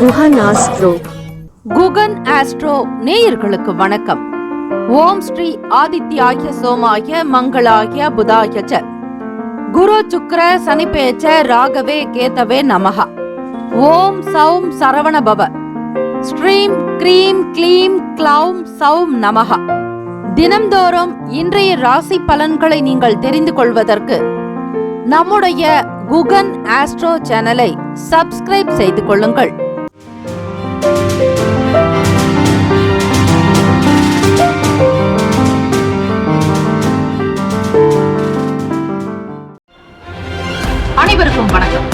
Guhan astro. Guhan astro நேயர்களுக்கு வணக்கம். ஓம் ஸ்ரீ ஆதித்யாய சோமாய மங்களாய புதாய ச குரு சுக்ர சனிபேச்ச ராகவே கேதவே நமஹ. ஓம் சௌம் சரவண பவ. ஸ்ரீம் க்ரீம் க்ளீம் க்ளௌம் சௌம் நமஹ. தினம்தோறும் இன்றைய ராசி பலன்களை நீங்கள் தெரிந்து கொள்வதற்கு நம்முடைய குகன் ஆஸ்ட்ரோ சேனலை சப்ஸ்கிரைப் செய்து கொள்ளுங்கள். அனைவருக்கும் வணக்கம்.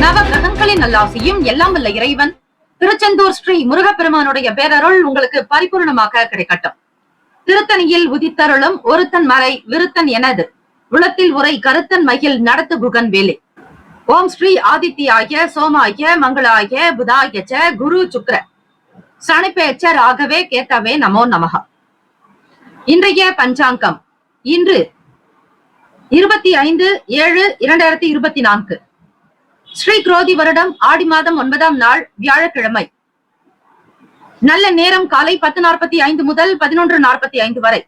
நவ கிரகங்களின் நல்லாசியும் எல்லாம் வல்ல இறைவன் திருச்செந்தூர் ஸ்ரீ முருகப்பெருமானுடைய பேரருள் உங்களுக்கு பரிபூர்ணமாக கிடைக்கட்டும். திருத்தணியில் உதித்தருளும் ஒருத்தன் மறை விருத்தன் எனது உளத்தில் உரை கருத்தன் மகிழ் நடத்து குகன் வேலை. ஓம் ஸ்ரீ ஆதித்யாய சோமாய மங்களாய புதாய ச குரு சுக்ர சனிபேச்ச ராகவே கேதவே நமோ நமஹ. இன்றைய பஞ்சாங்கம் இன்று 25/7/2024 ஸ்ரீ குரோதி வருடம் ஆடி மாதம் 9ஆம் நாள் வியாழக்கிழமை. நல்ல நேரம் காலை 10:45 முதல் 11:45 வரை.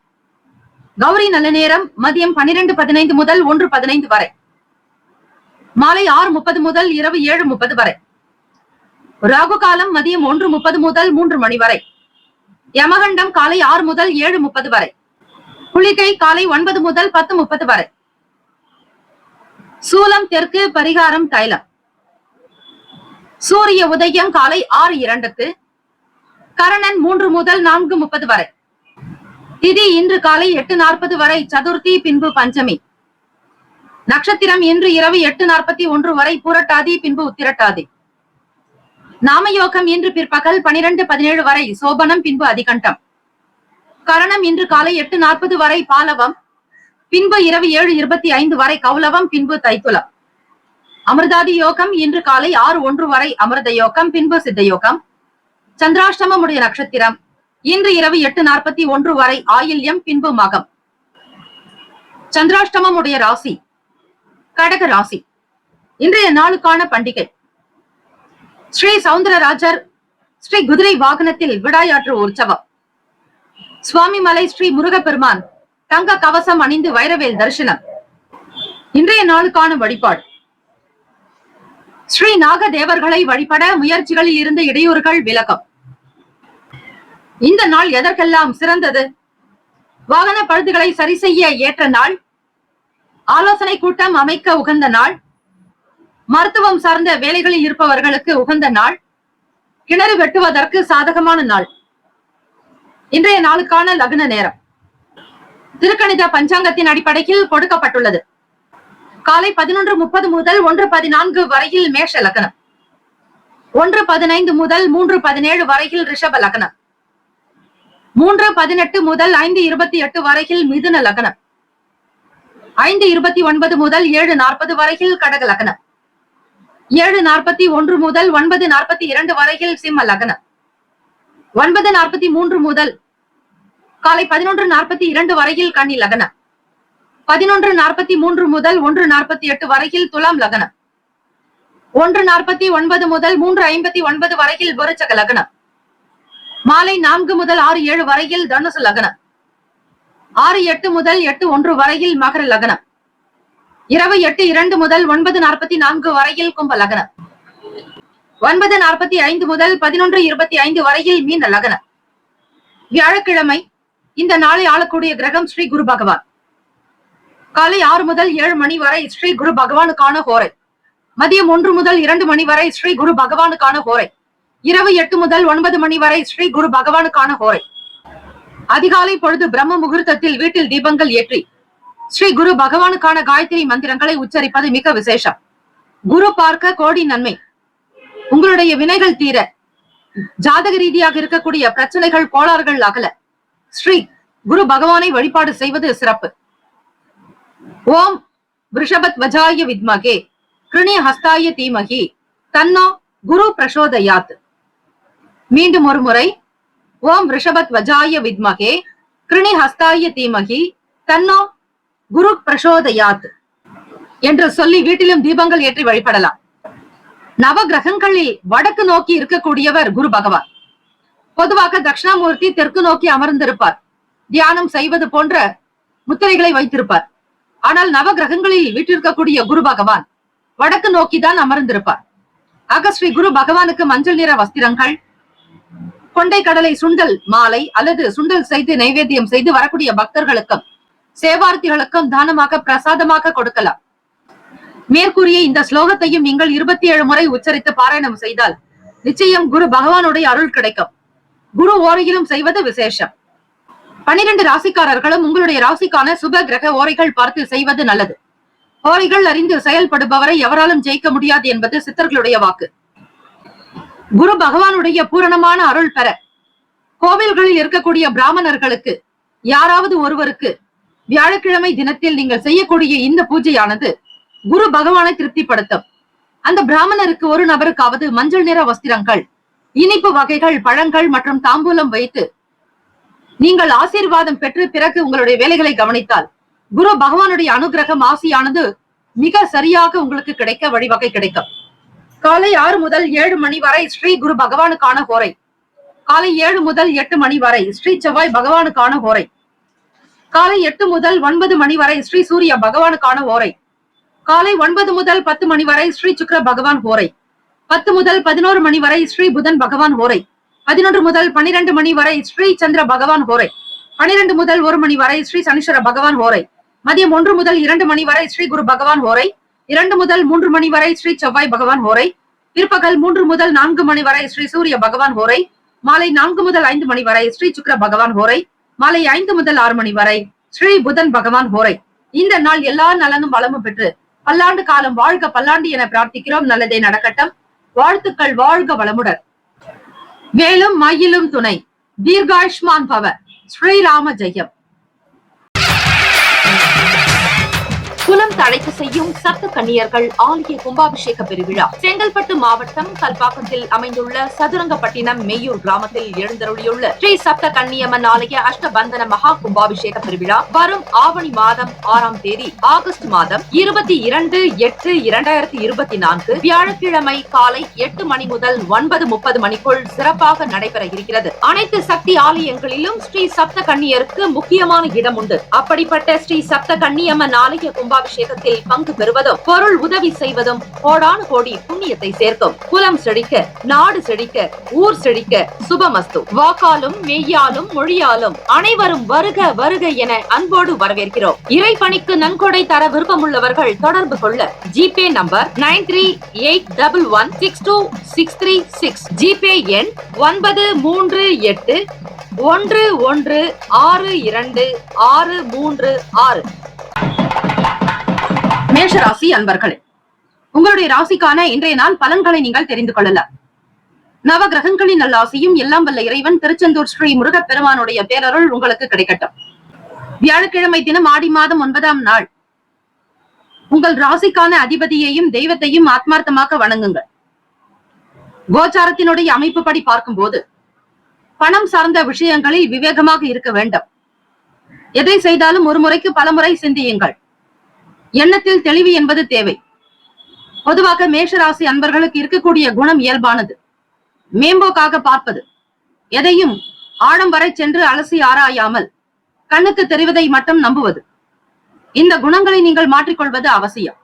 கௌரி நல்ல நேரம் மதியம் 12:15 முதல் 1:15 வரை. மாலை 6:30 முதல் இரவு 7:30 வரை. ராகு காலம் மதியம் 1:30 முதல் 3 மணி வரை. யமகண்டம் காலை 6 முதல் 7:30 வரை. குளிகை காலை 9 முதல் 10:30 வரை. சூலம் தெற்கு, பரிகாரம் தைலம். சூரிய உதயம் காலை 6:02, கரணன் 3 முதல் 4:30 வரை. திதி இன்று காலை 8:40 வரை, சதுர்த்தி பின்பு பஞ்சமி. நட்சத்திரம் இன்று இரவு 8:41 வரை, பூரட்டாதி பின்பு உத்திரட்டாதி. நாமயோகம் இன்று பிற்பகல் 12:17 வரை, சோபனம் பின்பு அதிகண்டம். கரணம் இன்று காலை 8:40 வரை, பாலவம் பின்பு இரவு 7:25 வரை, கௌலவம் பின்பு தைத்துலம். அமிர்தாதி யோகம் இன்று காலை 6:01 வரை, அமிர்த யோகம் பின்பு சித்த யோகம். சந்திராஷ்டமமுடைய நட்சத்திரம் இன்று இரவு 8:41 வரை, ஆயில்யம் பின்பு மகம். சந்திராஷ்டமமுடைய ராசி கடக ராசி. இன்றைய நாளுக்கான பண்டிகை ஸ்ரீ சௌந்தரராஜர் ஸ்ரீ குதிரை வாகனத்தில் விடாயாற்று உற்சவம். சுவாமிமலை ஸ்ரீ முருகப்பெருமான் தங்க கவசம் அணிந்து வைரவேல் தரிசனம். இன்றைய நாளுக்கான வழிபாடு ஸ்ரீ நாக தேவர்களை வழிபட முயற்சிகளில் இருந்த இடையூறுகள் விலகும். இந்த நாள் எதற்கெல்லாம் சிறந்தது? வாகன பழுதுகளை சரி செய்ய ஏற்ற நாள், ஆலோசனை கூட்டம் அமைக்க உகந்த நாள், மருத்துவம் சார்ந்த வேலைகளில் இருப்பவர்களுக்கு உகந்த நாள், கிணறு வெட்டுவதற்கு சாதகமான நாள். இன்றைய நாளுக்கான லக்ன நேரம் திருக்கணித பஞ்சாங்கத்தின் அடிப்படையில் கொடுக்கப்பட்டுள்ளது. காலை 11:30 முதல் 1:14 வரையில் மேஷ லக்னம், 1:15 முதல் 3:17 வரையில் ரிஷப லக்னம், 3:18 முதல் 5:28 வரையில் மிதுன லக்னம், 5:29 முதல் 7:40 வரையில் கடக லக்னம், 7:41 முதல் 9:42 வரையில் சிம்ம லக்னம், 9:43 முதல் காலை 11:42 வரையில் கன்னி லக்னம், 11:43 முதல் 1:48 வரையில் துலாம் லக்னம், 1:49 முதல் 3:59 வரையில் விருச்சக லக்னம், மாலை 4 முதல் 6:07 வரையில் தனுசு லக்னம், 6:08 முதல் 8:01 வரையில் மகர லக்னம், இரவு 8:02 முதல் 9:44 வரையில் கும்ப லக்னம், 9:45 முதல் 11:25 வரையில் மீன லக்னம். வியாழக்கிழமை. இந்த நாளை ஆளக்கூடிய கிரகம் ஸ்ரீ குரு பகவான். காலை 6 முதல் 7 மணி வரை ஸ்ரீ குரு பகவானுக்கான ஹோரை. மதியம் 1 முதல் 2 மணி வரை ஸ்ரீ குரு பகவானுக்கான ஹோரை. இரவு 8 முதல் 9 மணி வரை ஸ்ரீ குரு பகவானுக்கான ஹோரை. அதிகாலை பொழுது பிரம்ம முகூர்த்தத்தில் வீட்டில் தீபங்கள் ஏற்றி ஸ்ரீ குரு பகவானுக்கான காயத்ரி மந்திரங்களை உச்சரிப்பது மிக விசேஷம். குரு பார்க்க கோடி நன்மை. உங்களுடைய வினைகள் தீர, ஜாதக ரீதியாக இருக்கக்கூடிய பிரச்சனைகள் கோளாறுகள் அகல ஸ்ரீ குரு பகவானை வழிபாடு செய்வது சிறப்பு. ஓம் ரிஷபத்வஜாய வித்மகே கிருணி ஹஸ்தாய தீமகி தன்னோ குரு பிரசோதயாத். மீண்டும் ஒரு முறை. ஓம் ரிஷபத்வஜாய வித்மகே கிருணி ஹஸ்தாய தீமகி தன்னோ குரு பிரசோதயாத் என்று சொல்லி வீட்டிலும் தீபங்கள் ஏற்றி வழிபடலாம். நவ கிரகங்களில் வடக்கு நோக்கி இருக்கக்கூடியவர் குரு பகவான். பொதுவாக தட்சிணாமூர்த்தி தெற்கு நோக்கி அமர்ந்திருப்பார். தியானம் செய்வது போன்ற முத்திரைகளை வைத்திருப்பார். ஆனால் நவ கிரகங்களில் வீட்டிருக்கக்கூடிய குரு பகவான் வடக்கு நோக்கிதான் அமர்ந்திருப்பார். ஆக ஸ்ரீ குரு பகவானுக்கு மஞ்சள் நிற வஸ்திரங்கள், கொண்டை கடலை சுண்டல் மாலை அல்லது சுண்டல் செய்து நைவேத்தியம் செய்து வரக்கூடிய பக்தர்களுக்கும் சேவார்த்திகளுக்கும் தானமாக பிரசாதமாக கொடுக்கலாம். மேற்கூறிய இந்த ஸ்லோகத்தையும் நீங்கள் 27 முறை உச்சரித்து பாராயணம் செய்தால் நிச்சயம் குரு பகவானுடைய அருள் கிடைக்கும். குரு ஓரையிலும் செய்வது விசேஷம். 12 ராசிக்காரர்களும் உங்களுடைய ராசிக்கான சுப கிரக ஓரைகள் பார்த்து செய்வது நல்லது. ஓரைகள் அறிந்து செயல்படுபவரை எவராலும் ஜெயிக்க முடியாது என்பது சித்தர்களுடைய வாக்கு. குரு பகவானுடைய பூரணமான அருள் பெற கோவில்களில் இருக்கக்கூடிய பிராமணர்களுக்கு யாராவது ஒருவருக்கு வியாழக்கிழமை தினத்தில் நீங்கள் செய்யக்கூடிய இந்த பூஜையானது குரு பகவானை திருப்திப்படுத்தும். அந்த பிராமணருக்கு ஒரு நபருக்காவது மஞ்சள் நிற வஸ்திரங்கள், இனிப்பு வகைகள், பழங்கள் மற்றும் தாம்பூலம் வைத்து நீங்கள் ஆசீர்வாதம் பெற்று பிறகு உங்களுடைய வேலைகளை கவனித்தால் குரு பகவானுடைய அனுகிரகம் ஆசியானது மிக சரியாக உங்களுக்கு கிடைக்க வழிவகை கிடைக்கும். காலை 6 முதல் 7 மணி வரை ஸ்ரீ குரு பகவானுக்கான ஹோரை. காலை 7 முதல் 8 மணி வரை ஸ்ரீ செவ்வாய் பகவானுக்கான ஹோரை. காலை 8 முதல் 9 மணி வரை ஸ்ரீ சூரிய பகவானுக்கான ஹோரை. காலை 9 முதல் 10 மணி வரை ஸ்ரீ சுக்கிர பகவான் ஹோரை. 10 முதல் 11 மணி வரை ஸ்ரீ புதன் பகவான் ஹோரை. 11 முதல் 12 மணி வரை ஸ்ரீ சந்திர பகவான் ஹோரை. 12 முதல் 1 மணி வரை ஸ்ரீ சனீஸ்வர பகவான் ஹோரை. மதியம் 1 முதல் 2 மணி வரை ஸ்ரீ குரு பகவான் ஹோரை. 2 முதல் 3 மணி வரை ஸ்ரீ செவ்வாய் பகவான் ஹோரை. பிற்பகல் 3 முதல் 4 மணி வரை ஸ்ரீ சூரிய பகவான் ஹோரை. மாலை 4 முதல் 5 மணி வரை ஸ்ரீ சுக்கிர பகவான் ஹோரை. மாலை 5 முதல் 6 மணி வரை ஸ்ரீ புதன் பகவான் ஹோரை. இந்த நாள் எல்லா நலனும் வளமும் பெற்று பல்லாண்டு காலம் வாழ்க பல்லாண்டு என பிரார்த்திக்கிறோம். நல்லதே நடக்கட்டும். வாழ்த்துக்கள். வாழ்க வளமுடன். வேலும் மயிலும் துணை. தீர்காயுஷ்மான் பவ. ஸ்ரீராம ஜெயம். குலம் தழைக்க செய்யும் சப்த கன்னியர்கள் ஆலய கும்பாபிஷேக பெருவிழா செங்கல்பட்டு மாவட்டம் கல்பாக்கத்தில் அமைந்துள்ள சதுரங்கப்பட்டினம் மெய்யூர் கிராமத்தில் எழுந்தருளியுள்ள ஸ்ரீ சப்த கன்னியம்மன் ஆலய அஷ்டபந்தன மகா கும்பாபிஷேக பெருவிழா வரும் ஆவணி மாதம் 6ஆம் தேதி ஆகஸ்ட் மாதம் 22/8/2024 வியாழக்கிழமை காலை 8 மணி முதல் 9:30 மணிக்குள் சிறப்பாக நடைபெற இருக்கிறது. அனைத்து சக்தி ஆலயங்களிலும் ஸ்ரீ சப்த கன்னியருக்கு முக்கியமான இடம் உண்டு. அப்படிப்பட்ட ஸ்ரீ சப்த கன்னியம்மன் ஆலய கும்பாபிஷேகத்தில் பங்கு பெறுவதும் பொருள் உதவி செய்வதும் கோடானு கோடி புண்ணியத்தை சேர்க்கும். குலம் செழிக்க, நாடு செழிக்க, ஊர் செழிக்க சுபமஸ்து. வாக்காலும் மெய்யாலும் மொழியாலும் அனைவரும் வருக வருக என அன்போடு வரவேற்கிறோம். இறைப்பணிக்கு நன்கொடை தர விருப்பமுள்ளவர்கள் தொடர்பு கொள்ள ஜிபே நம்பர் 9381162636, ஜிபே எண் 93811626336. மேஷராசி அன்பர்களே, உங்களுடைய ராசிக்கான இன்றைய நாள் பலன்களை நீங்கள் தெரிந்து கொள்ளலாம். நவ கிரகங்களின் நல்லாசியும் எல்லாம் வல்ல இறைவன் திருச்செந்தூர் ஸ்ரீ முருகப் பெருமானுடைய பேரருள் உங்களுக்கு கிடைக்கட்டும். வியாழக்கிழமை தினம் ஆடி மாதம் 9ஆம் நாள் உங்கள் ராசிக்கான அதிபதியையும் தெய்வத்தையும் ஆத்மார்த்தமாக வணங்குங்கள். கோச்சாரத்தினுடைய அமைப்புப்படி பார்க்கும் போது பணம் சார்ந்த விஷயங்களில் விவேகமாக இருக்க வேண்டும். எதை செய்தாலும் ஒரு முறைக்கு பல முறை சிந்தியுங்கள். எண்ணத்தில் தெளிவு என்பது தேவை. பொதுவாக மேஷராசி அன்பர்களுக்கு இருக்கக்கூடிய குணம் இயல்பானது. மேம்போக்காக பார்ப்பது, எதையும் ஆழம் வரை சென்று அலசி ஆராயாமல் கண்ணுக்கு தெரிவதை மட்டும் நம்புவது. இந்த குணங்களை நீங்கள் மாற்றிக்கொள்வது அவசியம்.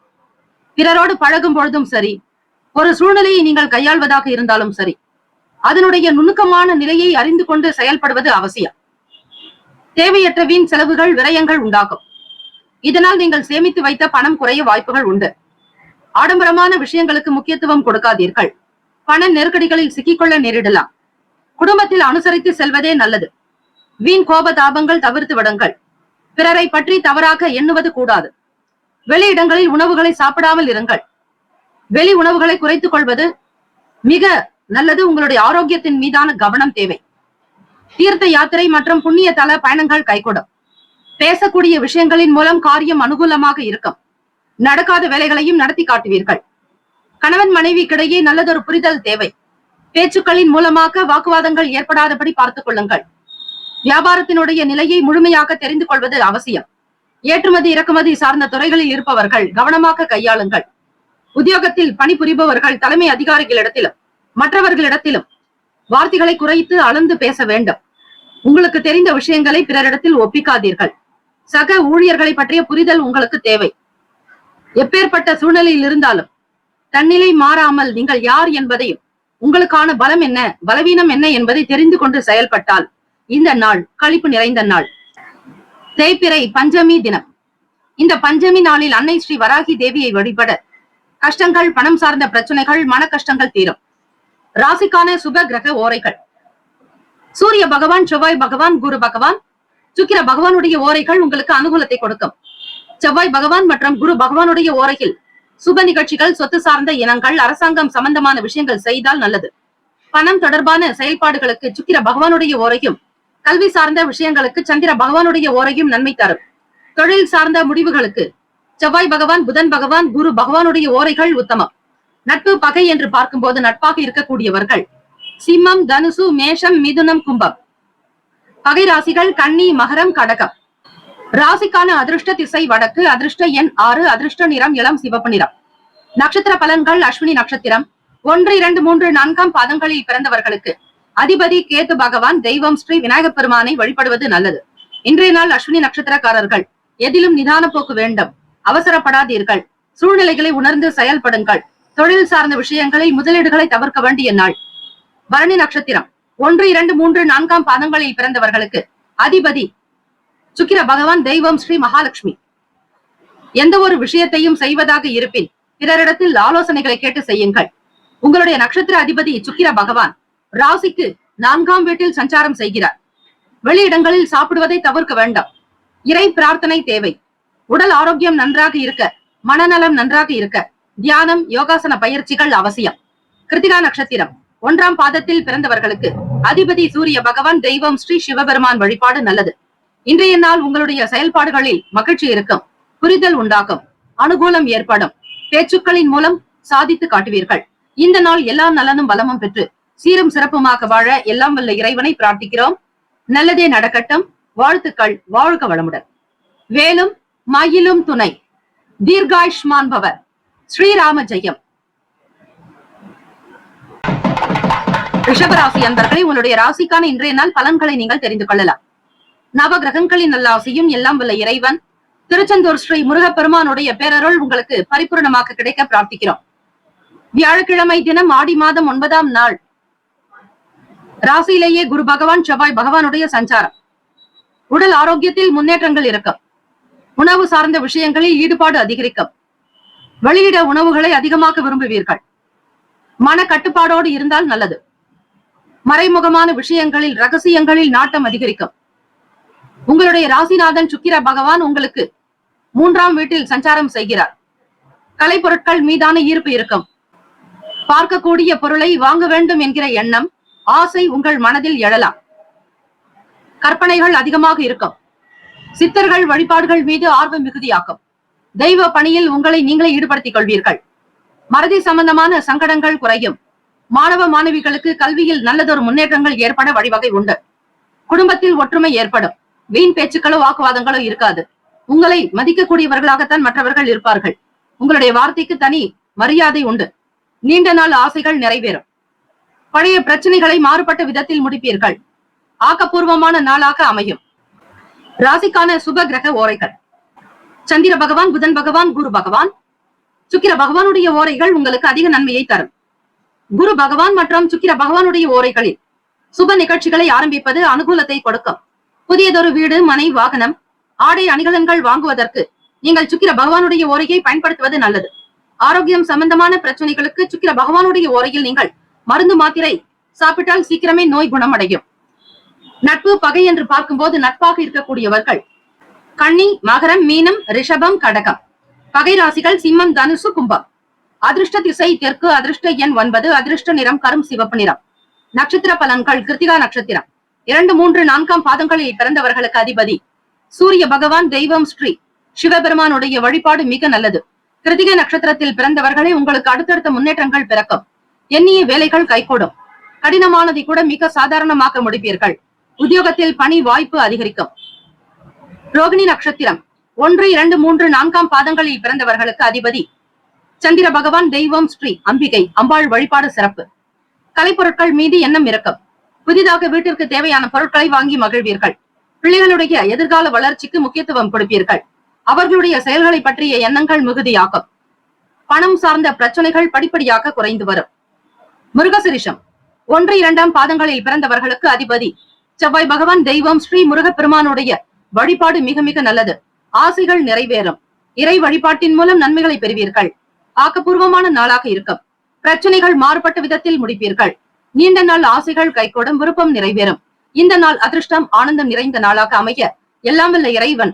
பிறரோடு பழகும் பொழுதும் சரி, ஒரு சூழ்நிலையை நீங்கள் கையாள்வதாக இருந்தாலும் சரி, அதனுடைய நுணுக்கமான நிலையை அறிந்து கொண்டு செயல்படுவது அவசியம். தேவையற்ற வீண் செலவுகள், விரயங்கள் உண்டாகும். இதனால் நீங்கள் சேமித்து வைத்த பணம் குறைய வாய்ப்புகள் உண்டு. ஆடம்பரமான விஷயங்களுக்கு முக்கியத்துவம் கொடுக்காதீர்கள். பண நெருக்கடிகளில் சிக்கிக்கொள்ள நேரிடலாம். குடும்பத்தில் அனுசரித்து செல்வதே நல்லது. வீண் கோப தாபங்கள் தவிர்த்து விடுங்கள். பிறரை பற்றி தவறாக எண்ணுவது கூடாது. வெளியிடங்களில் உணவுகளை சாப்பிடாமல் இருங்கள். வெளி உணவுகளை குறைத்துக் கொள்வது மிக நல்லது. உங்களுடைய ஆரோக்கியத்தின் மீதான கவனம் தேவை. தீர்த்த யாத்திரை மற்றும் புண்ணிய தல பயணங்கள் கைகூடும். பேசக்கூடிய விஷயங்களின் மூலம் காரியம் அனுகூலமாக இருக்கும். நடக்காத வேலைகளையும் நடத்தி காட்டுவீர்கள். கணவன் மனைவிக்கிடையே நல்லதொரு புரிதல் தேவை. பேச்சுக்களின் மூலமாக வாக்குவாதங்கள் ஏற்படாதபடி பார்த்துக் கொள்ளுங்கள். வியாபாரத்தினுடைய நிலையை முழுமையாக தெரிந்து கொள்வது அவசியம். ஏற்றுமதி இறக்குமதி சார்ந்த துறைகளில் இருப்பவர்கள் கவனமாக கையாளுங்கள். உத்தியோகத்தில் பணிபுரிபவர்கள் தலைமை அதிகாரிகளிடத்திலும் மற்றவர்களிடத்திலும் வார்த்தைகளை குறைத்து அளந்து பேச வேண்டும். உங்களுக்கு தெரிந்த விஷயங்களை பிறரிடத்தில் ஒப்பிக்காதீர்கள். சக ஊழியர்களை பற்றிய புரிதல் உங்களுக்கு தேவை. எப்பேற்பட்ட சூழ்நிலையில் இருந்தாலும் தன்னிலை மாறாமல் நீங்கள் யார் என்பதையும் உங்களுக்கான பலம் என்ன பலவீனம் என்ன என்பதை தெரிந்து கொண்டு செயல்பட்டால் இந்த நாள் களிப்பு நிறைந்த நாள். தேய்பிறை பஞ்சமி தினம். இந்த பஞ்சமி நாளில் அன்னை ஸ்ரீ வராகி தேவியை வழிபட கஷ்டங்கள், பணம் சார்ந்த பிரச்சனைகள், மன கஷ்டங்கள் தீரும். ராசிக்கான சுப கிரக ஓரைகள். சூரிய பகவான், செவ்வாய் பகவான், குரு பகவான், சுக்கிர பகவானுடைய ஓரைகள் உங்களுக்கு அனுகூலத்தை கொடுக்கும். செவ்வாய் பகவான் மற்றும் குரு பகவானுடைய ஓரையில் சுப நிகழ்ச்சிகள், சொத்து சார்ந்த இனங்கள், அரசாங்கம் சம்பந்தமான விஷயங்கள் செய்தால் நல்லது. பணம் தொடர்பான செயல்பாடுகளுக்கு சுக்கிர பகவானுடைய ஓரையும், கல்வி சார்ந்த விஷயங்களுக்கு சந்திர பகவானுடைய ஓரையும் நன்மை தரும். தொழில் சார்ந்த முடிவுகளுக்கு செவ்வாய் பகவான், புதன் பகவான், குரு பகவானுடைய ஓரைகள் உத்தமம். நட்பு பகை என்று பார்க்கும்போது நட்பாக இருக்கக்கூடியவர்கள் சிம்மம், தனுசு, மேஷம், மிதுனம், கும்பம். பகை ராசிகள் கன்னி, மகரம், கடகம். ராசிக்கான அதிர்ஷ்ட திசை வடக்கு, அதிர்ஷ்ட எண் 6, அதிர்ஷ்ட நிறம் இளம் சிவப்பு நிறம். நட்சத்திர பலன்கள். அஸ்வினி நட்சத்திரம் 1, 2, 3, 4 பாதங்களில் பிறந்தவர்களுக்கு அதிபதி கேது பகவான், தெய்வம் ஸ்ரீ விநாயகப் பெருமானை வழிபடுவது நல்லது. இன்றைய நாள் அஸ்வினி நட்சத்திரக்காரர்கள் எதிலும் நிதான போக்கு வேண்டும். அவசரப்படாதீர்கள். சூழ்நிலைகளை உணர்ந்து செயல்படுங்கள். தொழில் சார்ந்த விஷயங்களில் முதலீடுகளை தவிர்க்க வேண்டிய நாள். பரணி நட்சத்திரம் 1, 2, 3, 4 பாதங்களில் பிறந்தவர்களுக்கு அதிபதி சுக்கிர பகவான், தெய்வம் ஸ்ரீ மகாலட்சுமி. எந்த ஒரு விஷயத்தையும் செய்வதாக இருப்பின் பிறரிடத்தில் ஆலோசனைகளை கேட்டு செய்யுங்கள். உங்களுடைய நட்சத்திர அதிபதி சுக்கிர பகவான் ராசிக்கு 4ஆம் வீட்டில் சஞ்சாரம் செய்கிறார். வெளியிடங்களில் சாப்பிடுவதை தவிர்க்க வேண்டாம். இறை பிரார்த்தனை தேவை. உடல் ஆரோக்கியம் நன்றாக இருக்க, மனநலம் நன்றாக இருக்க தியானம், யோகாசன பயிற்சிகள் அவசியம். கிருத்திகா நட்சத்திரம் 1ஆம் பாதத்தில் பிறந்தவர்களுக்கு அதிபதி சூரிய பகவான், தெய்வம் ஸ்ரீ சிவபெருமான் வழிபாடு நல்லது. இன்றைய நாள் உங்களுடைய செயல்பாடுகளில் மகிழ்ச்சி இருக்கும். புரிதல் உண்டாகும். அனுகூலம் ஏற்படும். பேச்சுக்களின் மூலம் சாதித்து காட்டுவீர்கள். இந்த நாள் எல்லா நலனும் வளமும் பெற்று சீரும் சிறப்புமாக வாழ எல்லாம் வல்ல இறைவனை பிரார்த்திக்கிறோம். நல்லதே நடக்கட்டும். வாழ்த்துக்கள். வாழ்க வளமுடன். வேலும் மயிலும் துணை. தீர்காயுஷ்மான் பவர். ஸ்ரீராம ஜெயம். ரிஷபராசி அன்பர்களே, உங்களுடைய ராசிக்கான இன்றைய நாள் பலன்களை நீங்கள் தெரிந்து கொள்ளலாம். நவ கிரகங்களின் நல்லாசியும் எல்லாம் வல்ல இறைவன் திருச்செந்தூர் ஸ்ரீ முருகப்பெருமானுடைய பேரருள் உங்களுக்கு பரிபூர்ணமாக கிடைக்க பிரார்த்திக்கிறோம். வியாழக்கிழமை தினம் ஆடி மாதம் 9ஆம் நாள் ராசியிலேயே குரு பகவான், செவ்வாய் பகவானுடைய சஞ்சாரம். உடல் ஆரோக்கியத்தில் முன்னேற்றங்கள் இருக்கும். உணவு சார்ந்த விஷயங்களில் ஈடுபாடு அதிகரிக்கும். வெளியிட உணவுகளை அதிகமாக விரும்புவீர்கள். மன கட்டுப்பாடோடு இருந்தால் நல்லது. மறைமுகமான விஷயங்களில், ரகசியங்களில் நாட்டம் அதிகரிக்கும். உங்களுடைய ராசிநாதன் சுக்கிர பகவான் உங்களுக்கு 3ஆம் வீட்டில் சஞ்சாரம் செய்கிறார். கலைப்பொருட்கள் மீதான ஈர்ப்பு இருக்கும். பார்க்கக்கூடிய பொருளை வாங்க வேண்டும் என்கிற எண்ணம், ஆசை உங்கள் மனதில் எழலாம். கற்பனைகள் அதிகமாக இருக்கும். சித்தர்கள் வழிபாடுகள் மீது ஆர்வம் மிகுதியாக்கும். தெய்வ பணியில் உங்களை நீங்களே ஈடுபடுத்திக் கொள்வீர்கள். மறதி சம்பந்தமான சங்கடங்கள் குறையும். மாணவ மாணவிகளுக்கு கல்வியில் நல்லதொரு முன்னேற்றங்கள் ஏற்பட வழிவகை உண்டு. குடும்பத்தில் ஒற்றுமை ஏற்படும். வீண் பேச்சுக்களோ வாக்குவாதங்களோ இருக்காது. உங்களை மதிக்கக்கூடியவர்களாகத்தான் மற்றவர்கள் இருப்பார்கள். உங்களுடைய வார்த்தைக்கு தனி மரியாதை உண்டு. நீண்ட நாள் ஆசைகள் நிறைவேறும். பழைய பிரச்சனைகளை மாறுபட்ட விதத்தில் முடிப்பீர்கள். ஆக்கப்பூர்வமான நாளாக அமையும். ராசிக்கான சுப கிரக ஓரைகள். சந்திர பகவான், புதன் பகவான், குரு பகவான், சுக்கிர பகவானுடைய ஓரைகள் உங்களுக்கு அதிக நன்மையை தரும். குரு பகவான் மற்றும் சுக்கிர பகவானுடைய ஓரைகளில் சுப நிகழ்ச்சிகளை ஆரம்பிப்பது அனுகூலத்தை கொடுக்கும். புதியதொரு வீடு, மனை, வாகனம், ஆடை அணிகலன்கள் வாங்குவதற்கு நீங்கள் சுக்கிர பகவானுடைய ஓரையை பயன்படுத்துவது நல்லது. ஆரோக்கியம் சம்பந்தமான பிரச்சனைகளுக்கு சுக்கிர பகவானுடைய ஓரையில் நீங்கள் மருந்து மாத்திரை சாப்பிட்டால் சீக்கிரமே நோய் குணமடையும். நட்பு பகை என்று பார்க்கும்போது நட்பாக இருக்கக்கூடியவர்கள் கன்னி, மகரம், மீனம், ரிஷபம், கடகம். பகை ராசிகள் சிம்மம், தனுசு, கும்பம். அதிர்ஷ்ட திசை தெற்கு, அதிர்ஷ்ட எண் 9, அதிர்ஷ்ட நிறம் கரும் சிவப்பு நிறம். நட்சத்திர பலன்கள். கிருத்திகா நட்சத்திரம் 2, 3, 4 பாதங்களில் பிறந்தவர்களுக்கு அதிபதி சூரிய பகவான், தெய்வம் ஸ்ரீ சிவபெருமானுடைய வழிபாடு மிக நல்லது. கிருத்திகை நட்சத்திரத்தில் பிறந்தவர்களை உங்களுக்கு அடுத்தடுத்த முன்னேற்றங்கள் பிறக்கும். எண்ணிய வேலைகள் கைகூடும். கடினமானதை கூட மிக சாதாரணமாக முடிப்பீர்கள். உத்தியோகத்தில் பணி வாய்ப்பு அதிகரிக்கும். ரோகிணி நட்சத்திரம் 1, 2, 3, 4 பாதங்களில் பிறந்தவர்களுக்கு அதிபதி சந்திர பகவான் தெய்வம் ஸ்ரீ அம்பிகை அம்பாள் வழிபாடு சிறப்பு. கலைப்பொருட்கள் மீது எண்ணம் இருக்கும். புதிதாக வீட்டிற்கு தேவையான பொருட்களை வாங்கி மகிழ்வீர்கள். பிள்ளைகளுடைய எதிர்கால வளர்ச்சிக்கு முக்கியத்துவம் கொடுப்பீர்கள். அவர்களுடைய செயல்களை பற்றிய எண்ணங்கள் மிகுதியாகும். பணம் சார்ந்த பிரச்சனைகள் படிப்படியாக குறைந்து வரும். மிருகசிரிஷம் 1, 2ஆம் பாதங்களில் பிறந்தவர்களுக்கு அதிபதி செவ்வாய் பகவான் தெய்வம் ஸ்ரீ முருகப்பெருமானுடைய வழிபாடு மிக மிக நல்லது. ஆசைகள் நிறைவேறும். இறை வழிபாட்டின் மூலம் நன்மைகளை பெறுவீர்கள். ஆக்கப்பூர்வமான நாளாக இருக்கும். பிரச்சனைகள் மாறுபட்ட விதத்தில் முடிப்பீர்கள். நீண்ட நாள் ஆசைகள் கைகூடும். விருப்பம் நிறைவேறும். இந்த நாள் அதிர்ஷ்டம் ஆனந்தம் நிறைந்த நாளாக அமைய எல்லாம் வல்ல இறைவன்